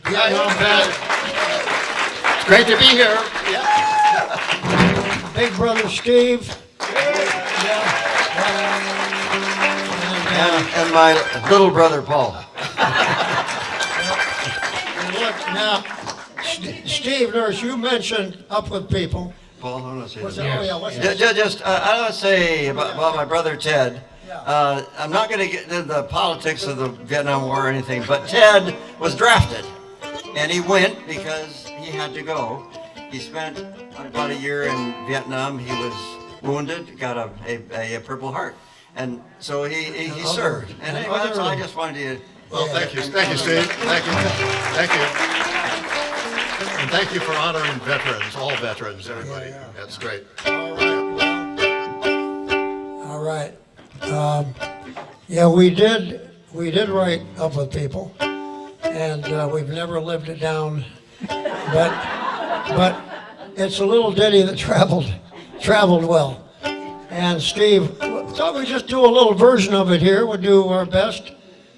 Vietnam vet. It's great to be here. Big brother Steve. And my little brother Paul. And look, now, Steve Nurse, you mentioned Up With People. Paul, I want to say What's that. that? Oh, yeah, what's that? Just, I want to say about my brother Ted. I'm not going to get into the politics of the Vietnam War or anything, but Ted was drafted, and he went because he had to go. He spent about a year in Vietnam. He was wounded, got a Purple Heart, and so he served. And anyway, that's all I just wanted to. Well, thank you, Steve. Thank you. And thank you for honoring veterans, all veterans, everybody. That's great. All right. Yeah, we did write Up With People, and we've never lived it down, but it's a little ditty that traveled well. And Steve, thought we'd just do a little version of it here. We'll do our best,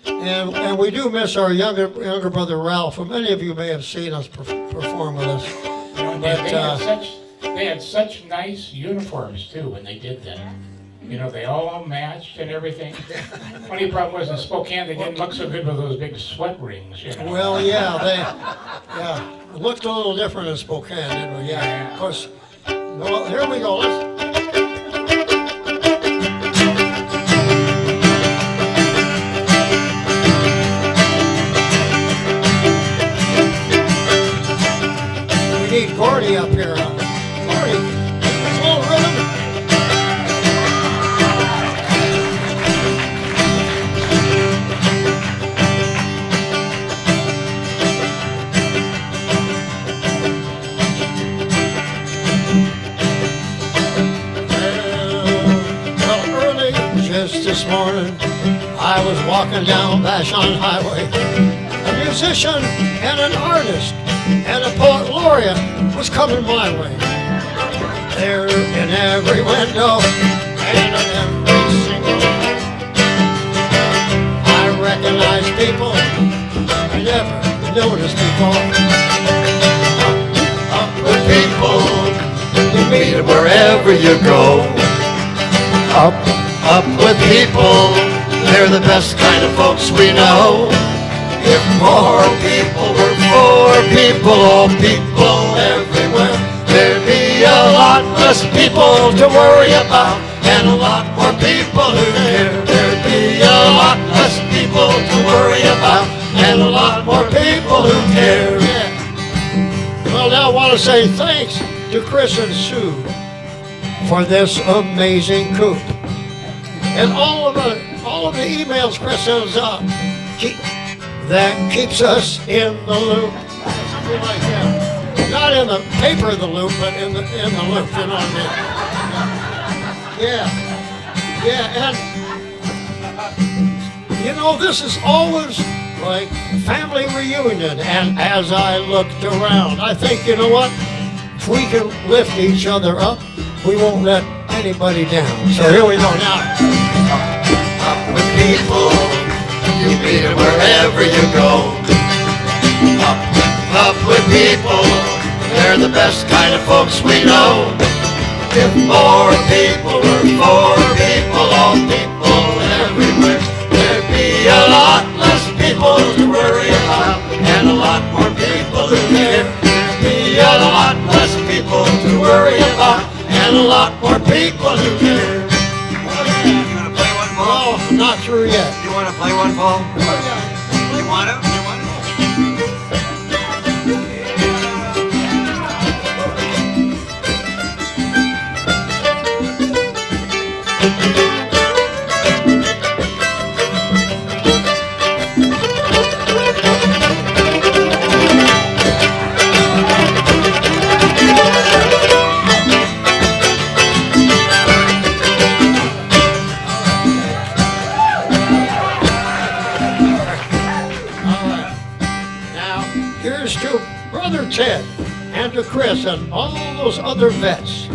and we do miss our younger brother Ralph, who many of you may have seen us perform with us. They had such nice uniforms too when they did that. You know, they all matched and everything. Only problem was in Spokane, they didn't look so good with those big sweat rings, you know. Well, it looked a little different in Spokane, didn't we? Yeah. Of course. Well, here we go. We need Gordy up here. Gordy, this little rhythm. This morning, I was walking down Vashon Highway. A musician and an artist and a poet laureate was coming my way. There in every window and in every single light, I recognize people I never noticed before. Up with people, you meet them wherever you go. Up with people, they're the best kind of folks we know. If more people were for people, all people everywhere, there'd be a lot less people to worry about, and a lot more people who care. There'd be a lot less people to worry about, and a lot more people who care. Well, now I want to say thanks to Chris and Sue for this amazing coop. And all of the emails Chris sends out, that keeps us in the loop. Something like that. Not in the paper the loop, but in the loop, you know what I mean? Yeah, and you know, this is always like family reunion. And as I looked around, I think, you know what? If we can lift each other up, we won't let anybody down. So here we go now. Up with people, you meet them wherever you go. Up with people, they're the best kind of folks we know. If more people were for people, all people everywhere, there'd be a lot less people to worry about, and a lot more people who care. There'd be a lot less people to worry about, and a lot more people who care. You want to play one, Paul? No, not through yet. You want to play one, Paul? You want to? Ted and to Chris and all those other vets.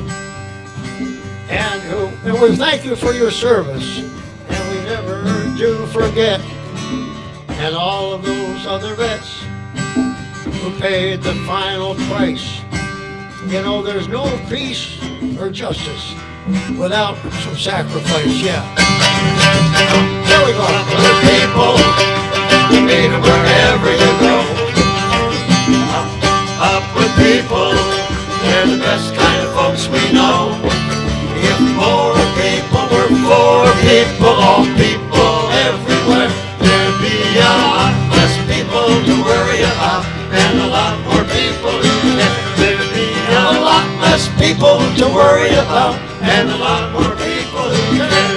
And we thank you for your service, and we never do forget. And all of those other vets who paid the final price. You know, there's no peace or justice without some sacrifice, yeah. Here we go. Other people, you meet them wherever you go. Up with people, they're the best kind of folks we know. If more people were for people, all people everywhere, there'd be a lot less people to worry about, and a lot more people who care. There'd be a lot less people to worry about, and a lot more people who care.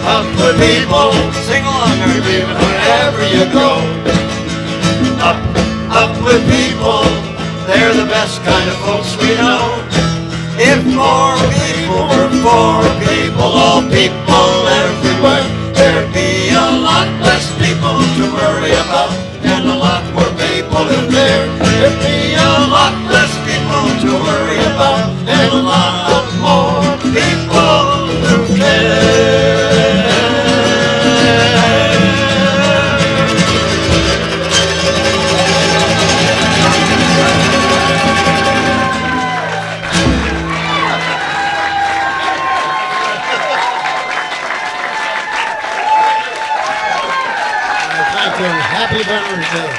Up with people, sing along, everybody, wherever you go. Up with people, they're the best kind of folks we know. If more people were for people, all people everywhere, there'd be a lot less people to worry about, and a lot more people who care. There'd be a lot less people to worry about, and a lot more people who care. Happy Veterans Day.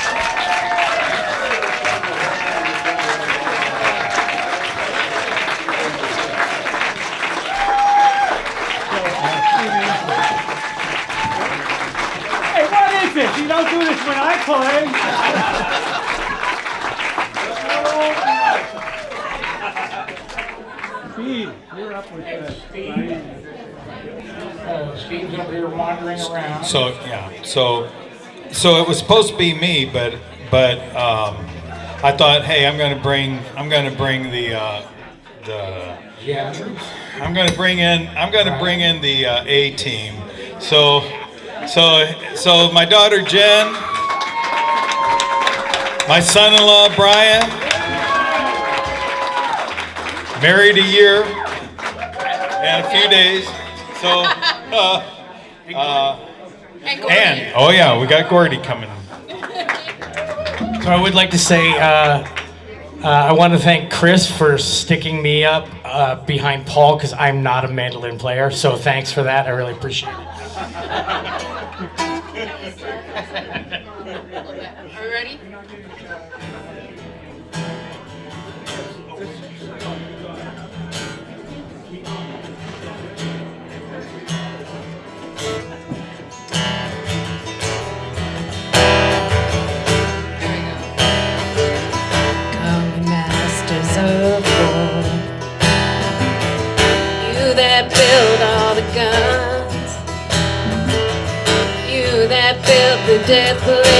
Hey, what is this? You don't do this when I play. Steve, you're up with this. Steve's over here wandering around. So yeah, so it was supposed to be me, but I thought, hey, I'm going to bring the I'm going to bring in the A team. So my daughter Jen, my son-in-law Brian, married a year and a few days. So and oh yeah, we got Gordy coming. So I would like to say I want to thank Chris for sticking me up behind Paul because I'm not a mandolin player. So thanks for that. I really appreciate it. Are we ready? That built all the guns, you that built the death blades,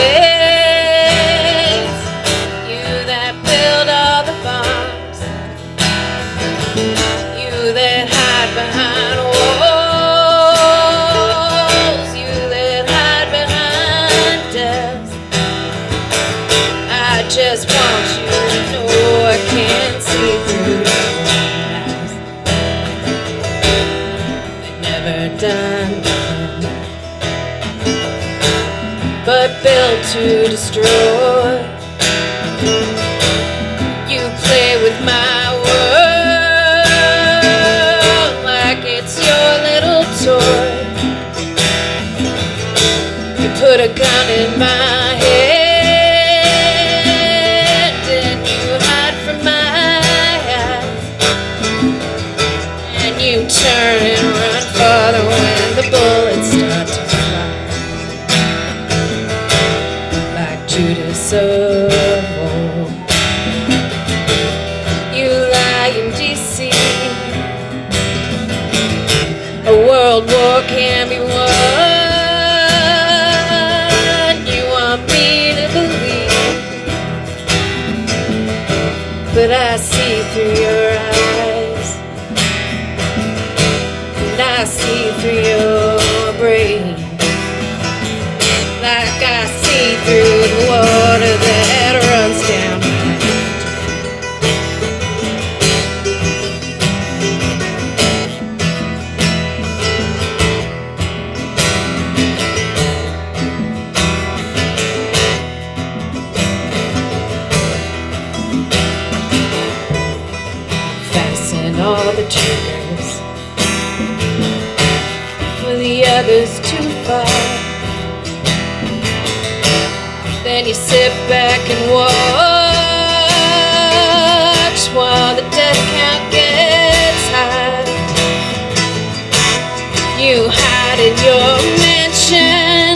you that built all the bombs, you that hide behind walls, you that hide behind death. I just want you to know I can't see through your eyes. Done, but built to destroy. You play with my world like it's your little toy. You put a gun in my head and you hide from my eyes, and you turn and run farther when the bullets start to fly, like Judas of old. You lie in D.C. A world war can be won. You want me to believe, but I see through your eyes. I see through your brain, like I see through the water that runs down my fasten all the triggers, the others too far. Then you sit back and watch while the death count gets high. You hide in your mansion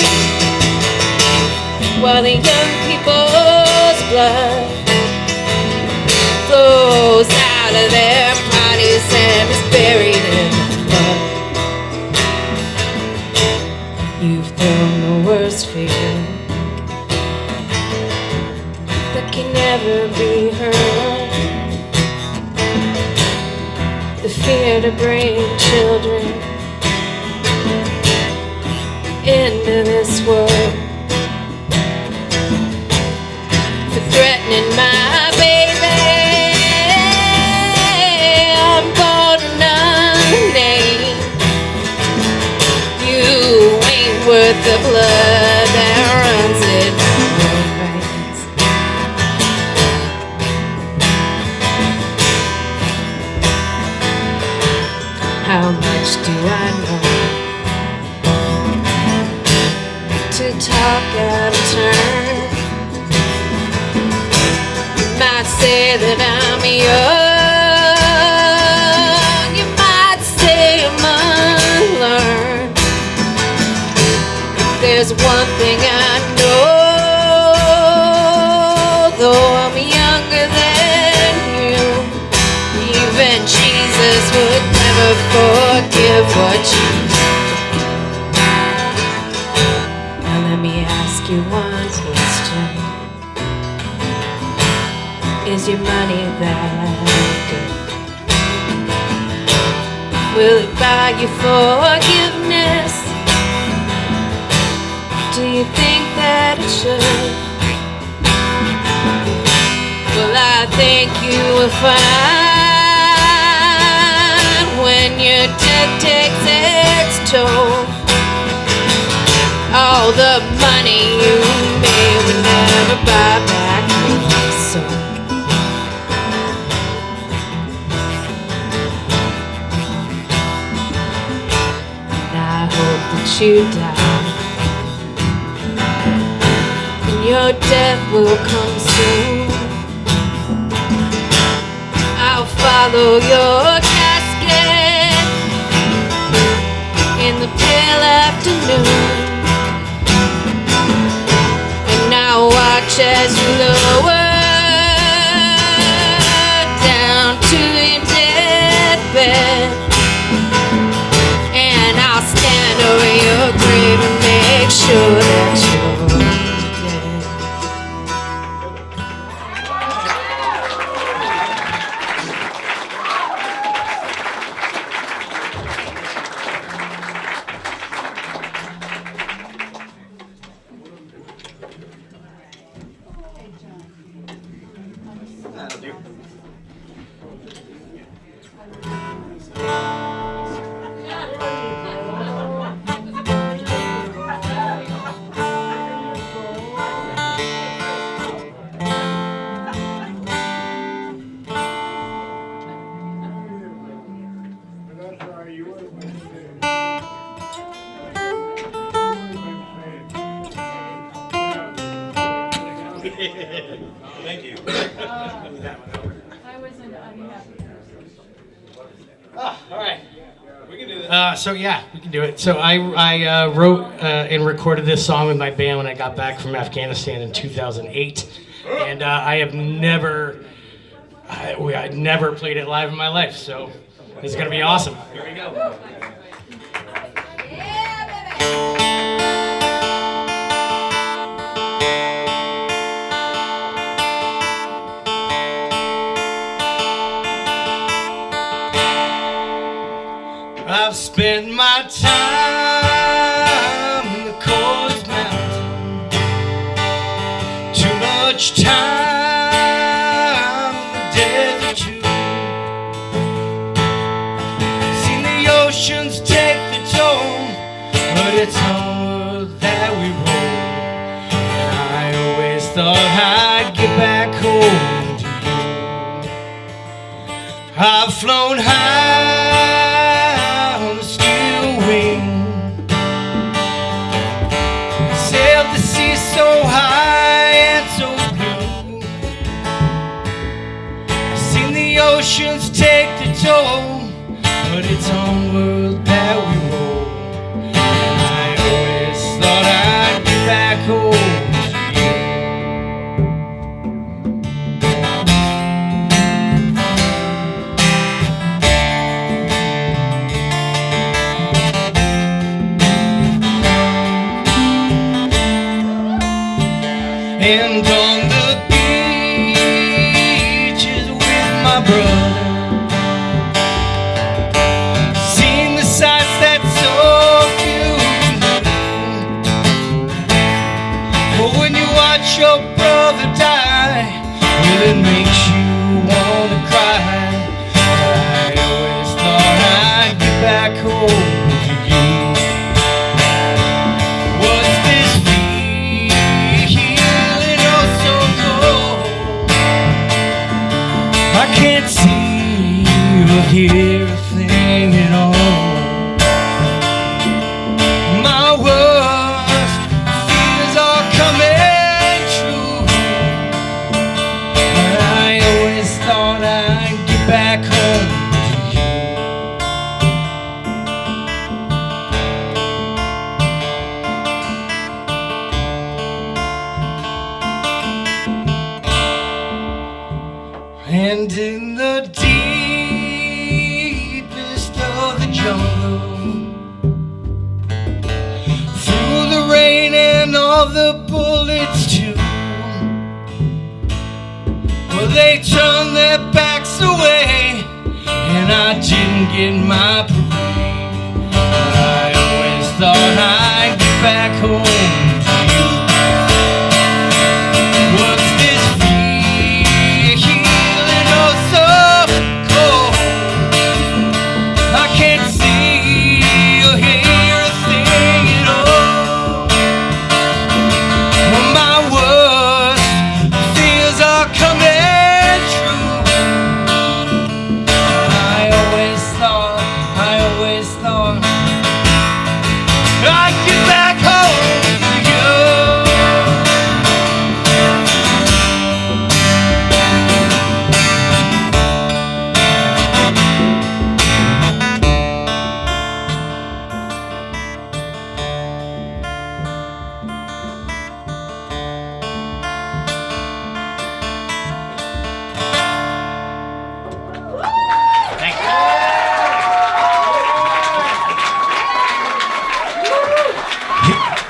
while the young people's blood flows out of their bodies and is buried in mud. You've thrown the worst fear that can never be heard, the fear to bring children into this world, for threatening my baby. I'm born unnamed. You ain't worth the blood that runs in my veins. How much do I know to talk out of turn? You might say that I'm young, you might say I'm unlearned. There's one thing I know, though I'm younger than you, even Jesus would never forgive what you did. Now let me ask you one question. Is your money that good? Will it buy you forgiveness? Do you think that it should? Well, I think you will find when your death takes its toll, all the money you made will never buy back your soul. you die. And your death will come soon. I'll follow your casket in the pale afternoon. And I'll watch as you lower down to your deathbed. And I'll stand over your grave and make sure that you're dead. Thank you. I wasn't unhappy. All right. We can do this. So yeah, we can do it. So I wrote and recorded this song with my band when I got back from Afghanistan in 2008, and I'd never played it live in my life. So it's gonna be awesome. Here we go. I've spent my time in the coldest mountain, too much time in the desert too. Seen the oceans take the toll, but it's onward that we roll. And I always thought I'd get back home to you. I've flown high, sailed the sea so high and so blue, seen the oceans take the toll, but it's onward that we roll. And I always thought I'd get back home to you. And on the beaches with my brother, seen the sights that so few do. But when you watch your brother die, well, it makes you wanna cry. I always thought I'd get back home to you. Was this I can't see or hear a thing at all. My worst fears are coming true, but I always thought I'd get back home to you. And in the deepest of the jungle, through the rain and all the bullets too, well, they turned their backs away, and I didn't get my parade. But I always thought I'd get back home to you. What's this feeling oh so cold? I can't see or hear a thing at all. Well, my worst fears are coming true. I always thought I'd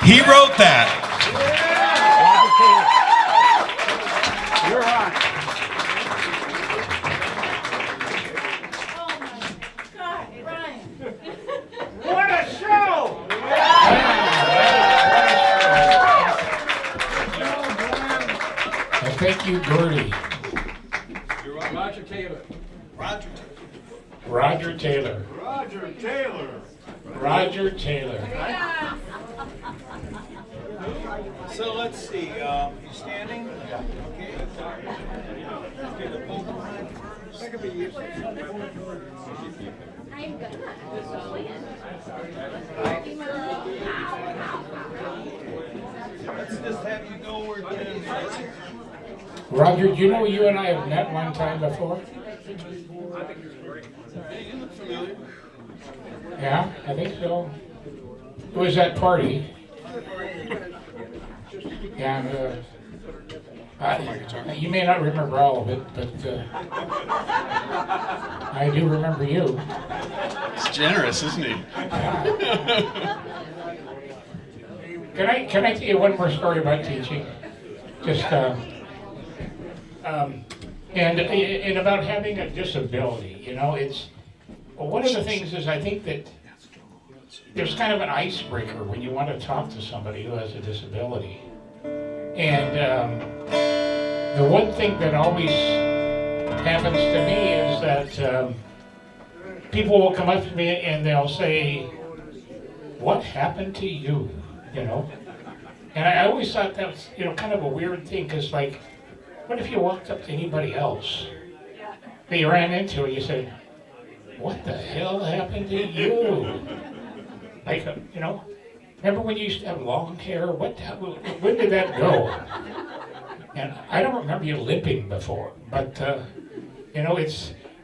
He wrote that. You're on. God, Brian. What a show! And thank you, Gordy. Roger Taylor. Roger. Roger Taylor. Roger Taylor. Roger Taylor. So let's see, you standing? Okay. Okay, the pole behind first. That could be useful. I'm gonna. Let's just have you go where 10 minutes. Roger, do you know you and I have met one time before? Hey, you look familiar. Yeah, I think so. It was that party. Yeah, you may not remember all of it, but I do remember you. He's generous, isn't he? Can I tell you one more story about teaching? Just and about having a disability. You know, it's one of the things is I think that there's kind of an icebreaker when you want to talk to somebody who has a disability. And the one thing that always happens to me is that people will come up to me and they'll say, "What happened to you?" You know? And I always thought that was, you know, kind of a weird thing, because, like, what if you walked up to anybody else that you ran into and you said, "What the hell happened to you?" Like, you know, remember when you used to have long hair? When did that go? And I don't remember you limping before, but, you know,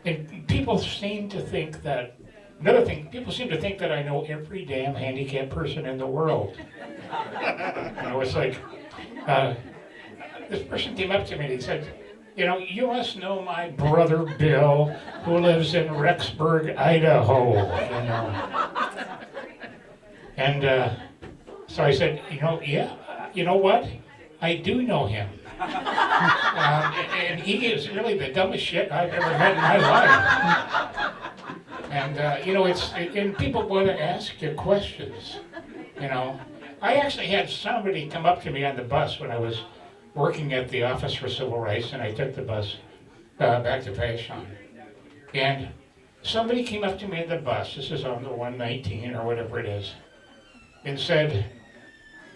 and people seem to think that, another thing, people seem to think that I know every damn handicapped person in the world. You know, it's like, this person came up to me and he said, "You know, you must know my brother Bill, who lives in Rexburg, Idaho," you know. And so I said, "Yeah, you know what? I do know him. And he is really the dumbest shit I've ever met in my life." And, you know, and people want to ask you questions, you know. I actually had somebody come up to me on the bus when I was working at the Office for Civil Rights, and I took the bus back to Vashon. And somebody came up to me on the bus, this is on the 119 or whatever it is, and said,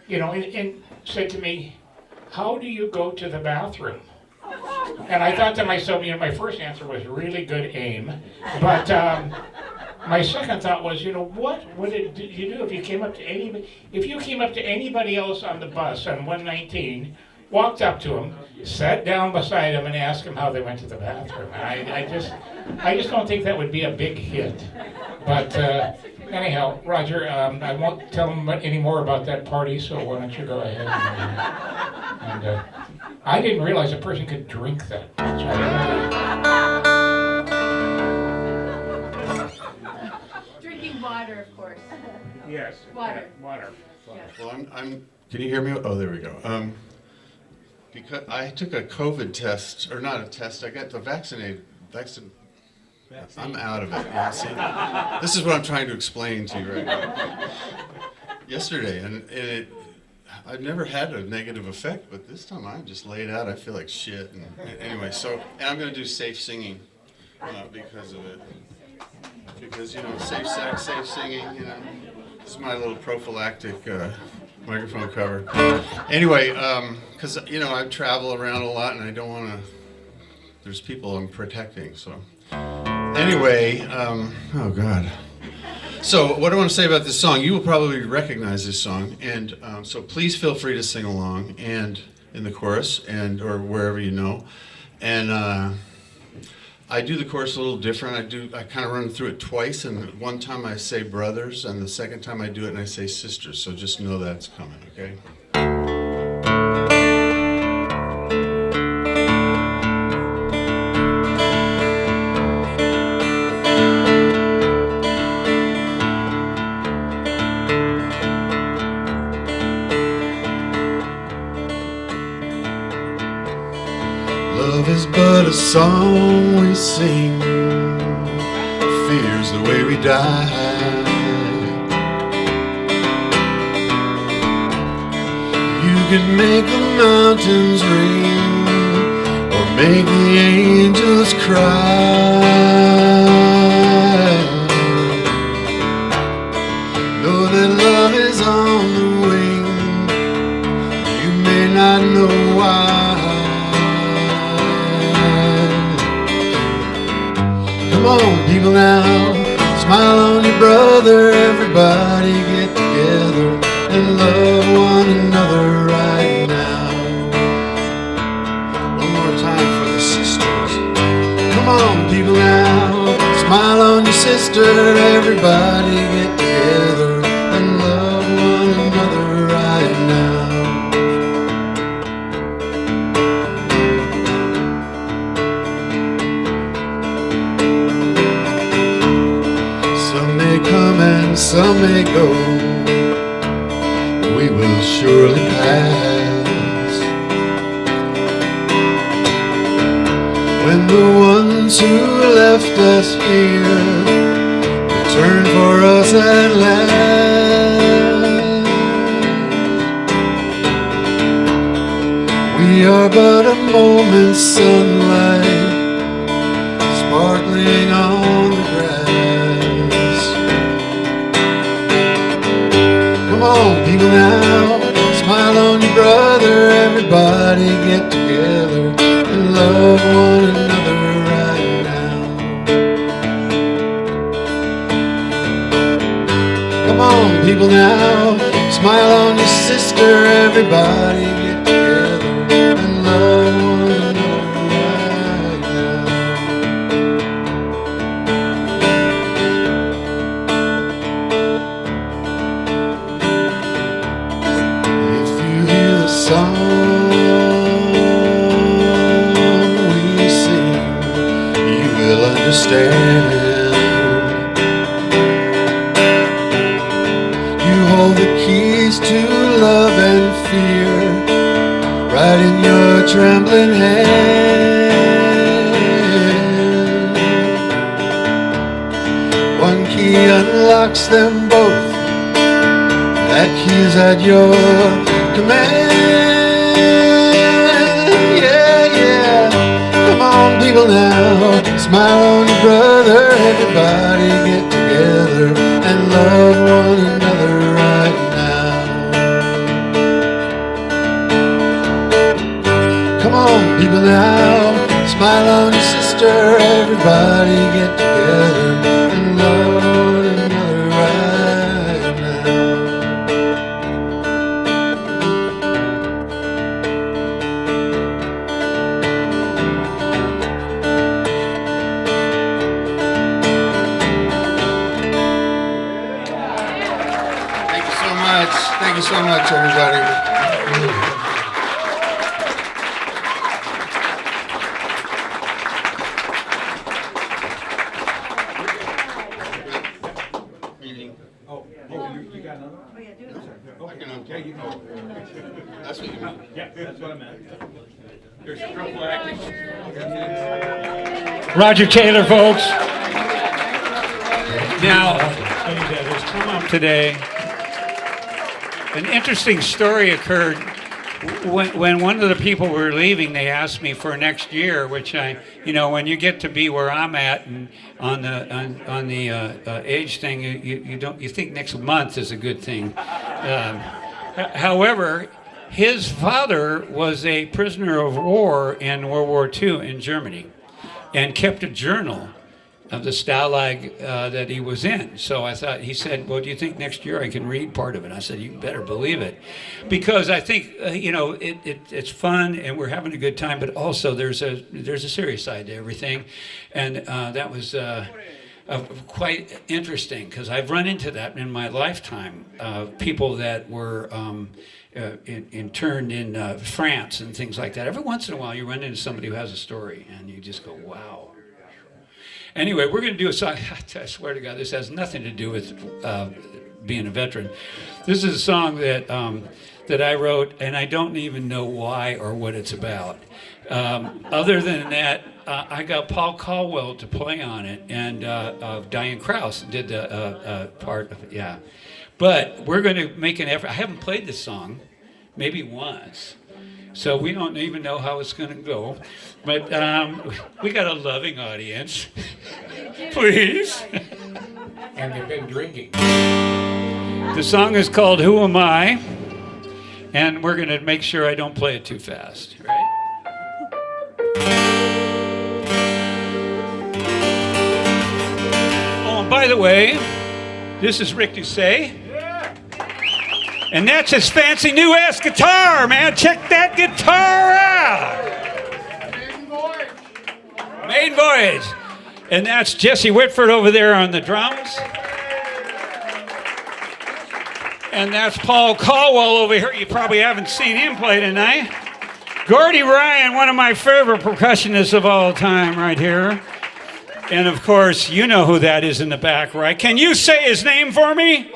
you know, and said to me, "How do you go to the bathroom?" And I thought to myself, you know, my first answer was really good aim, but my second thought was, you know, what would you do if you came up to anybody else on the bus on 119, walked up to him, sat down beside him, and asked him how they went to the bathroom? And I just don't think that would be a big hit. But anyhow, Roger, I won't tell him any more about that party, so why don't you go ahead and I didn't realize a person could drink that. Drinking water, of course. Yes. Water. Water. Well, can you hear me? Oh, there we go. Because I took a COVID test, or not a test, I got the vaccine. I'm out of it. Yeah, see, this is what I'm trying to explain to you right now. Yesterday, and I've never had a negative effect, but this time I just laid out. I feel like shit. And anyway, and I'm going to do safe singing because of it. Because, you know, safe sex, safe singing, you know. This is my little prophylactic microphone cover. Anyway, because, you know, I travel around a lot and I don't want to, there's people I'm protecting, so. Anyway, oh God. So what I want to say about this song, you will probably recognize this song, and so please feel free to sing along and in the chorus or wherever you know. And I do the chorus a little different. I kind of run through it twice, and one time I say brothers, and the second time I do it and I say sisters. So just know that's coming, okay? song we sing, fears the way we die. You could make the mountains rain or make the angels cry. Know that love is on the wing, you may not know why. Come on, people now, smile on your brother. Everybody get together and love one another right now. One more time for the sisters. Come on, people now, smile on your sister. Everybody get together and love one another right now. Some may come and some may go, we will surely pass. When the ones who left us here return for us at last, we are but a moment's sunlight sparkling on the grass. Come on, people now, smile on your brother. Everybody get together and love one another right now. Come on, people now, smile on your sister. Everybody get together and love one another right now. If you hear the song we sing, you will understand. You hold the keys to love and fear right in your trembling hand. One key unlocks them both, that key's at your command. Yeah, yeah. Come on, people now, smile on your brother. Everybody get together and love one another right now. Come on, people now, smile on your sister. Everybody get together and love one another right now. Thank you so much. Thank you so much, everybody. That's what you mean. Yeah, that's what I meant. There's prophylactic. Roger Taylor, folks. Now, has come up today. An interesting story occurred when one of the people were leaving. They asked me for next year, which when you get to be where I'm at and on the age thing, you think next month is a good thing. However, his father was a prisoner of war in World War II in Germany, and kept a journal of the Stalag that he was in. So I thought, he said, well, do you think next year I can read part of it? I said, you better believe it. Because I think, it's fun and we're having a good time, but also there's a serious side to everything. And that was quite interesting, because I've run into that in my lifetime. People that were interned in France and things like that. Every once in a while you run into somebody who has a story and you just go, wow. Anyway, we're going to do a song. I swear to God, this has nothing to do with being a veteran. This is a song that I wrote, and I don't even know why or what it's about. Other than that, I got Paul Colwell to play on it, and Diane Krause did the part of it, yeah. But we're going to make an effort. I haven't played this song, maybe once, so we don't even know how it's going to go. But we got a loving audience. Please. And they've been drinking. The song is called Who Am I? And we're going to make sure I don't play it too fast, right? Oh, and by the way, this is Rick Doucet. And that's his fancy new ass guitar, man. Check that guitar out. Maiden Voyage. And that's Jesse Whitford over there on the drums. And that's Paul Colwell over here. You probably haven't seen him play tonight. Gordy Ryan, one of my favorite percussionists of all time right here. And of course, you know who that is in the back, right? Can you say his name for me?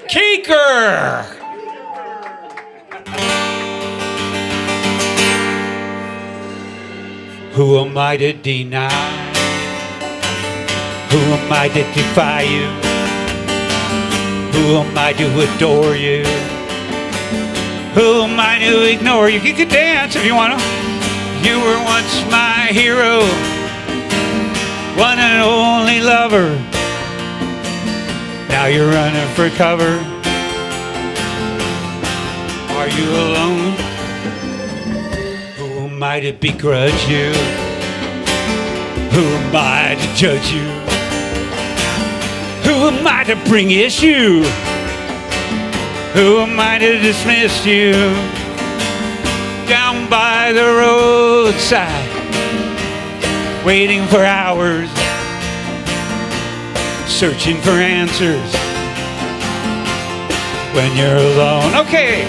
Keeker! Who am I to deny? Who am I to defy you? Who am I to adore you? Who am I to ignore you? You can dance if you want to. You were once my hero, one and only lover. Now you're running for cover. Are you alone? Who am I to begrudge you? Who am I to judge you? Who am I to bring issue? Who am I to dismiss you? Down by the roadside, waiting for hours, searching for answers when you're alone. Okay.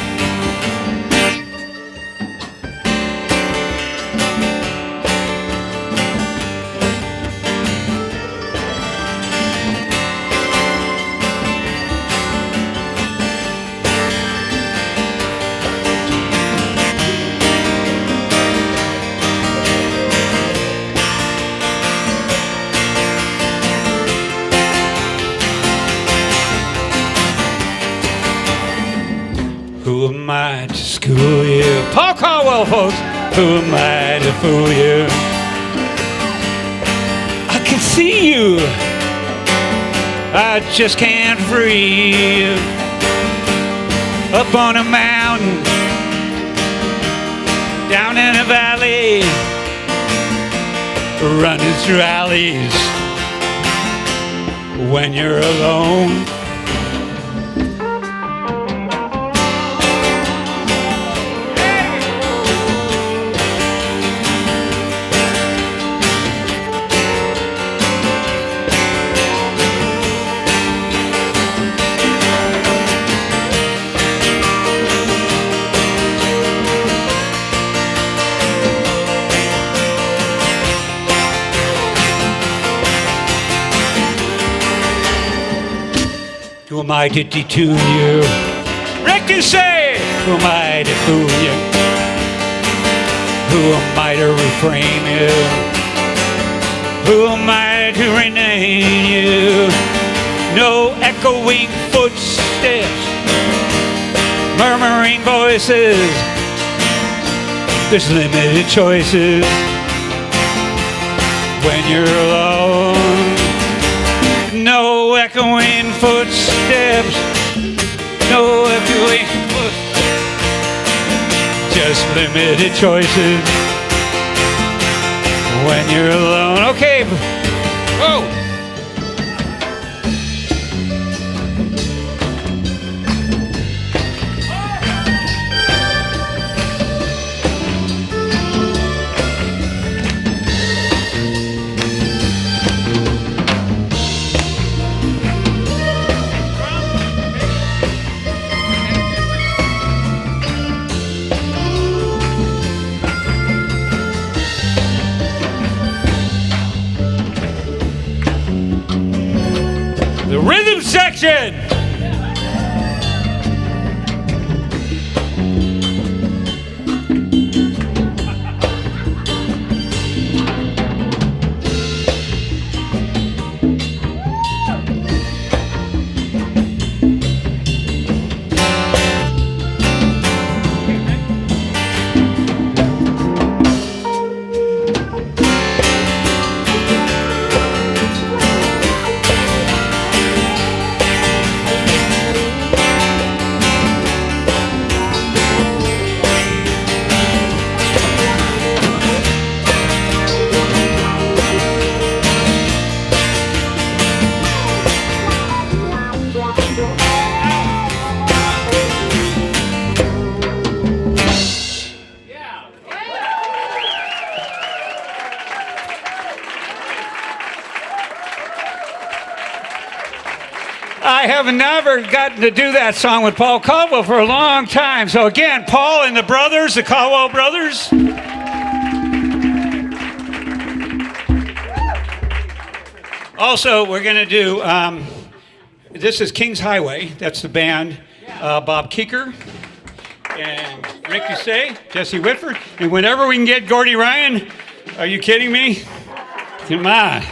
Who am I to school you? Paul Colwell, folks. Who am I to fool you? I can see you. I just can't free you. Up on a mountain, down in a valley, running through alleys when you're alone. Who am I to detune you? Rick, you say, who am I to fool you? Who am I to refrain you? Who am I to rename you? No echoing footsteps, murmuring voices. There's limited choices when you're alone. No echoing footsteps, no echoing footsteps, just limited choices when you're alone. Okay, whoa. The rhythm section. I have never gotten to do that song with Paul Colwell for a long time. So again, Paul and the brothers, the Colwell Brothers. Also, we're going to do, this is King's Highway. That's the band. Bob Keeker and Rick Doucet, Jesse Whitford. And whenever we can get Gordy Ryan, are you kidding me? Come on.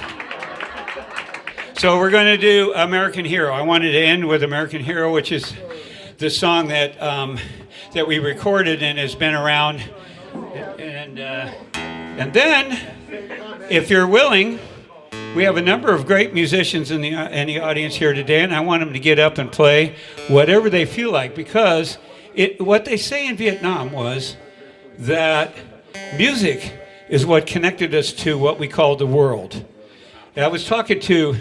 So we're going to do American Hero. I wanted to end with American Hero, which is the song that that we recorded and has been around. And then, if you're willing, we have a number of great musicians in the audience here today, and I want them to get up and play whatever they feel like, because what they say in Vietnam was that music is what connected us to what we call the world. And I was talking to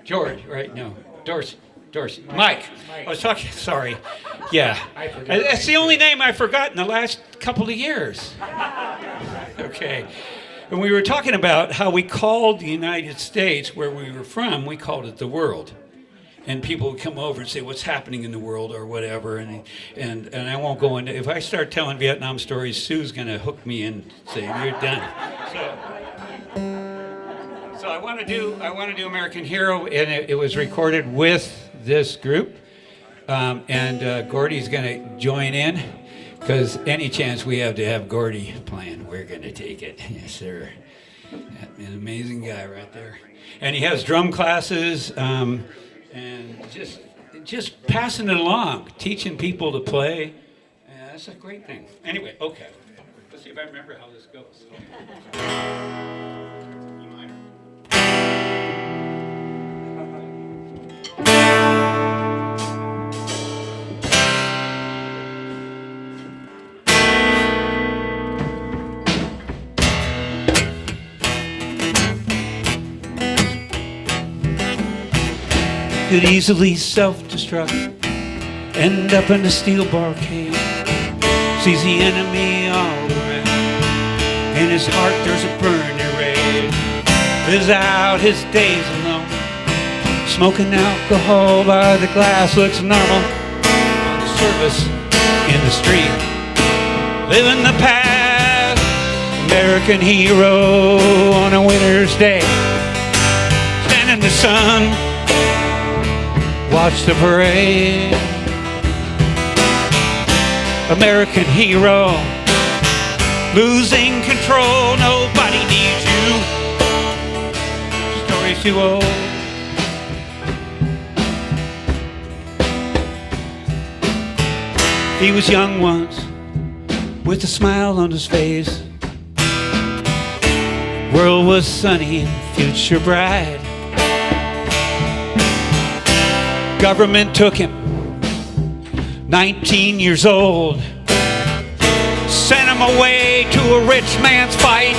George, right? No, Dorsey, Mike. I was talking, sorry. Yeah. That's the only name I forgot in the last couple of years. Okay. And we were talking about how we called the United States, where we were from, we called it the world. And people would come over and say, what's happening in the world or whatever. And I won't go into, if I start telling Vietnam stories, Sue's going to hook me in and say, you're done. So I want to do American Hero, and it was recorded with this group. And Gordy's going to join in, because any chance we have to have Gordy playing, we're going to take it. Yes, sir. An amazing guy right there. And he has drum classes, and just passing it along, teaching people to play. That's a great thing. Anyway, okay. Let's see if I remember how this goes. Could easily self-destruct, end up in a steel bar cave, sees the enemy all around, in his heart there's a burning rage, lives out his days alone, smoking alcohol by the glass, looks normal on the surface in the street, living the past, American hero on a winter's day, stand in the sun, watch the parade. American hero, losing control, nobody needs you. Story's too old. He was young once, with a smile on his face. World was sunny and future bright. Government took him, 19 years old, sent him away to a rich man's fight.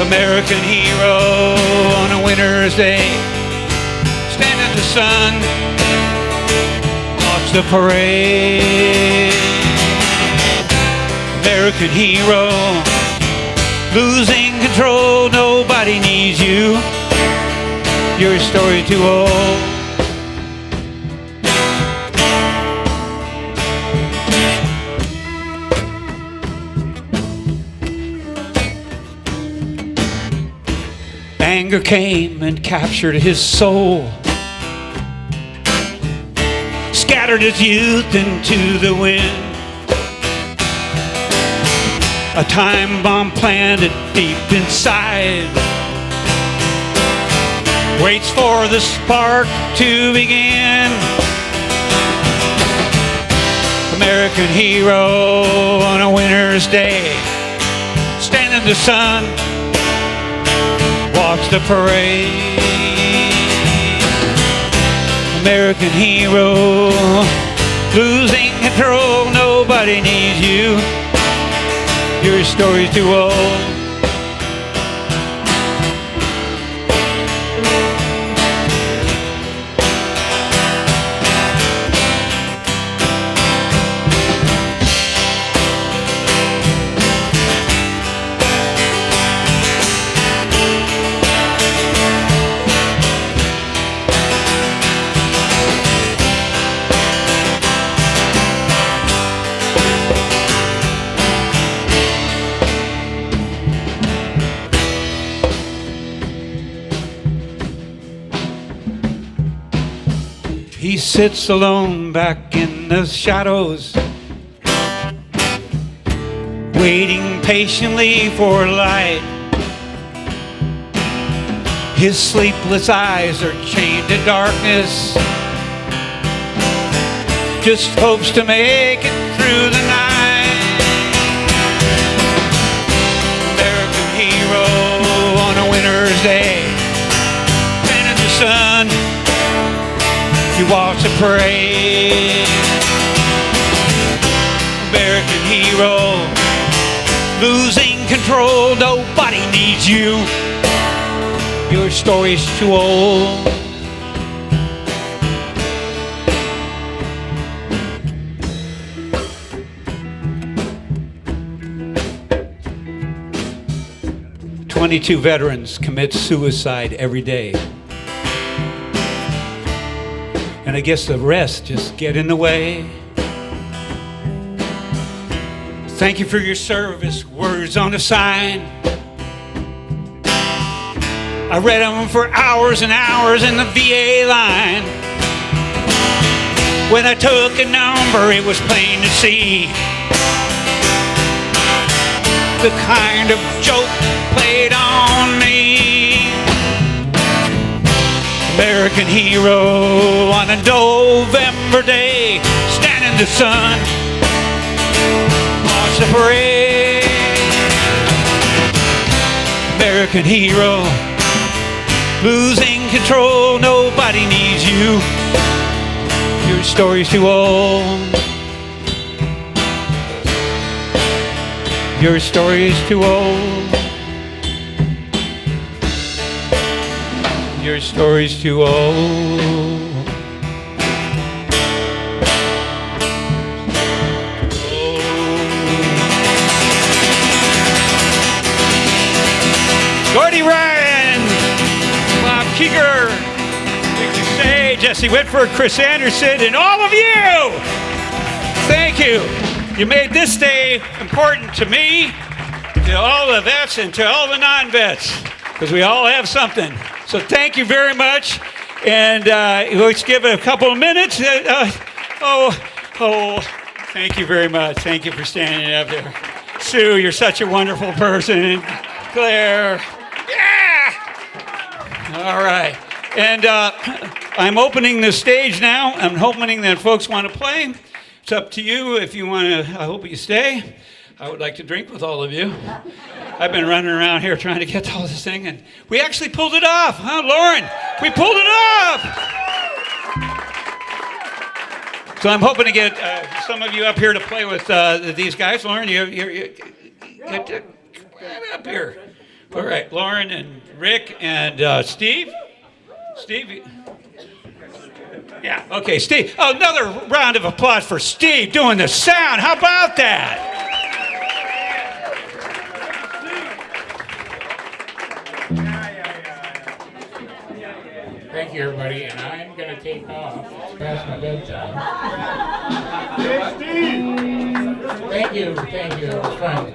American hero on a winter's day, stand in the sun, watch the parade. American hero, losing control, nobody needs you. Your story too old. Anger came and captured his soul, scattered his youth into the wind. A time bomb planted deep inside waits for the spark to begin. American hero on a winter's day, stand in the sun, watch the parade. American hero, losing control, nobody needs you. Your story's too old. He sits alone back in the shadows, waiting patiently for light. His sleepless eyes are chained to darkness, just hopes to make it through the night. American hero on a winter's day, pen in the sun, he walks a parade. American hero, losing control, nobody needs you. Your story's too old. "22 veterans commit suicide every day. And I guess the rest just get in the way. Thank you for your service, words on a sign. I read them for hours and hours in the VA line. When I took a number, it was plain to see the kind of joke played on me. American hero on a November day, stand in the sun, watch the parade. American hero, losing control, nobody needs you. Your story's too old. Your story's too old. Your story's too old. Gordy Ryan, Bob Keeger, Victor Say, Jesse Whitford, Chris Anderson, and all of you! Thank you. You made this day important to me, to all the vets, and to all the non-vets, because we all have something. So thank you very much, and let's give it a couple of minutes. Thank you very much. Thank you for standing up there. Sue, you're such a wonderful person. Claire, yeah! All right, and I'm opening the stage now. I'm hoping that folks want to play. It's up to you if you want to. I hope you stay. I would like to drink with all of you. I've been running around here trying to get to all this thing, and we actually pulled it off, huh, Loren? We pulled it off! So I'm hoping to get some of you up here to play with these guys. Loren, you get up here. All right, Loren and Rick and Steve. Steve. Yeah, okay, Steve. Oh, another round of applause for Steve doing the sound. How about that? Thank you, everybody, and I'm going to take off. It's past my bedtime. Thank you. It was fun.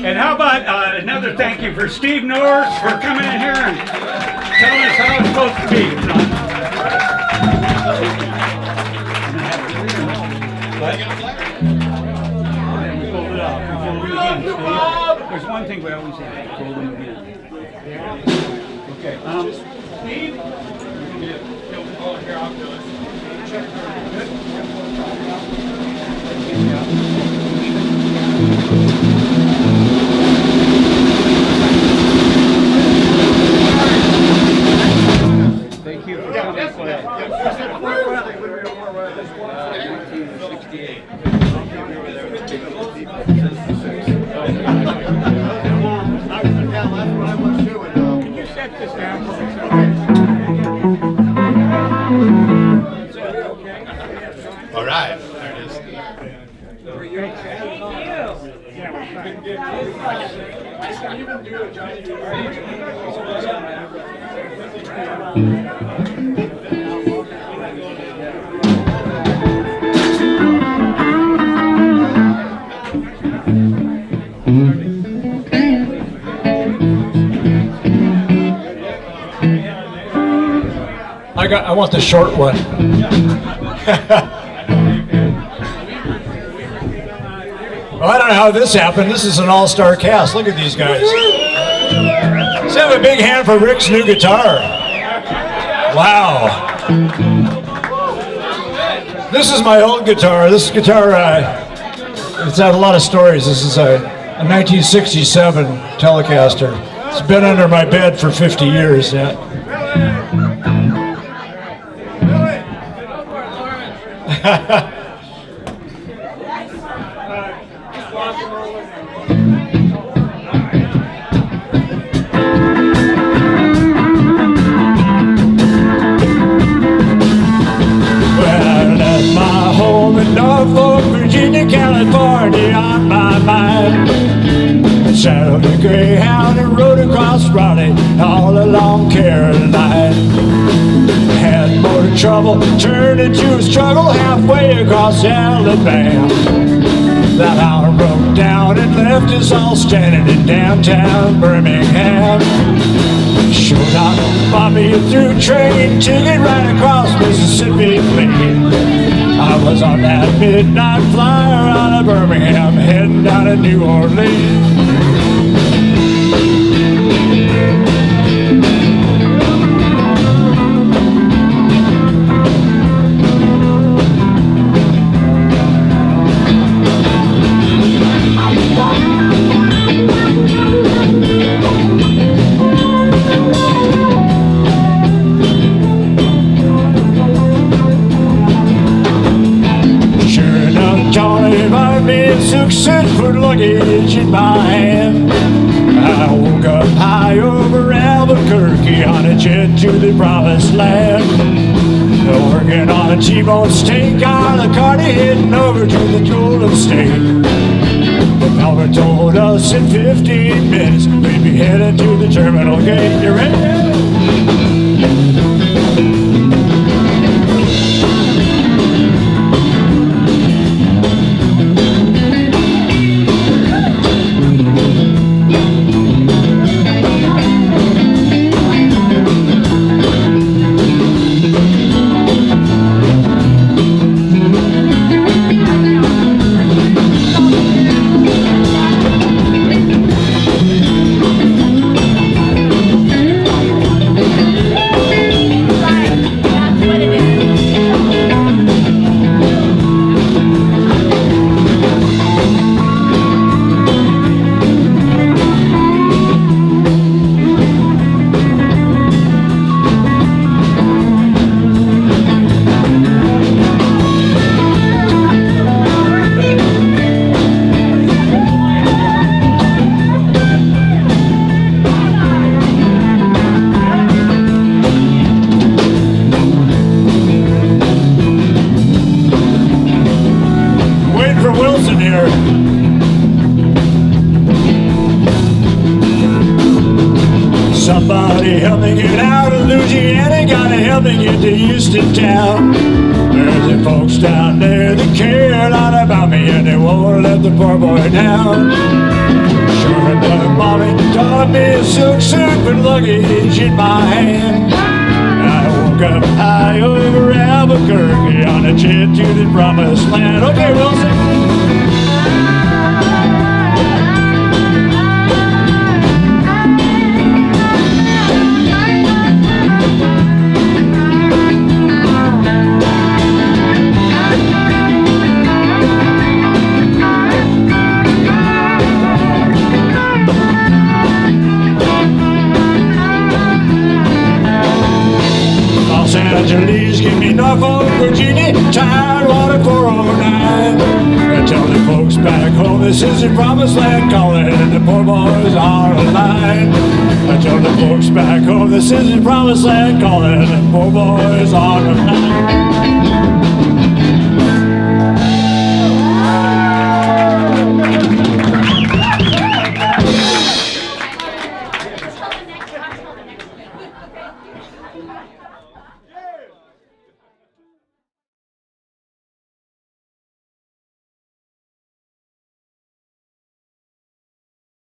And how about another thank you for Steve Norris for coming in here and telling us how it's supposed to be. We fold it up. We fold it again, Steve. There's one thing we always have. Fold them again. Okay. Steve? Here, I'll do it. Thank you for coming to play. 1968. Can you set this down for me? All right, there it is. Are I want the short one. Well, I don't know how this happened. This is an all-star cast. Look at these guys. Let's have a big hand for Rick's new guitar. Wow. This is my old guitar. This guitar, it's had a lot of stories. This is a 1967 Telecaster. It's been under my bed for 50 years. Yeah. Norfolk, Virginia, California on my mind. I saddled a Greyhound and rode across Raleigh, all along Caroline. Had motor trouble, turned into a struggle halfway across Alabama. That hour broke down and left us all standing in downtown Birmingham. Sure not bought me a through train ticket right across Mississippi Plain. I was on that midnight flyer out of Birmingham, heading down to New Orleans. Suit for luggage in my hand. I woke up high over Albuquerque on a jet to the promised land. Working on a T-bone steak on a car heading over to the Golden State. The Albert told us in 15 minutes we'd be heading to the terminal gate. You ready? Somebody help me get out of Louisiana, gotta help me get to Houston town. There's the folks down there that care a lot about me and they won't let the poor boy down. Sure enough, mommy taught me a silk suit with luggage in my hand. I woke up high over Albuquerque on a jet to the promised land. Okay, Wilson. Angeles, give me Norfolk, Virginia, Tidewater 409. I tell the folks back home this is the promised land calling and the poor boys are alive. I tell the folks back home this is the promised land calling and the poor boys are alive.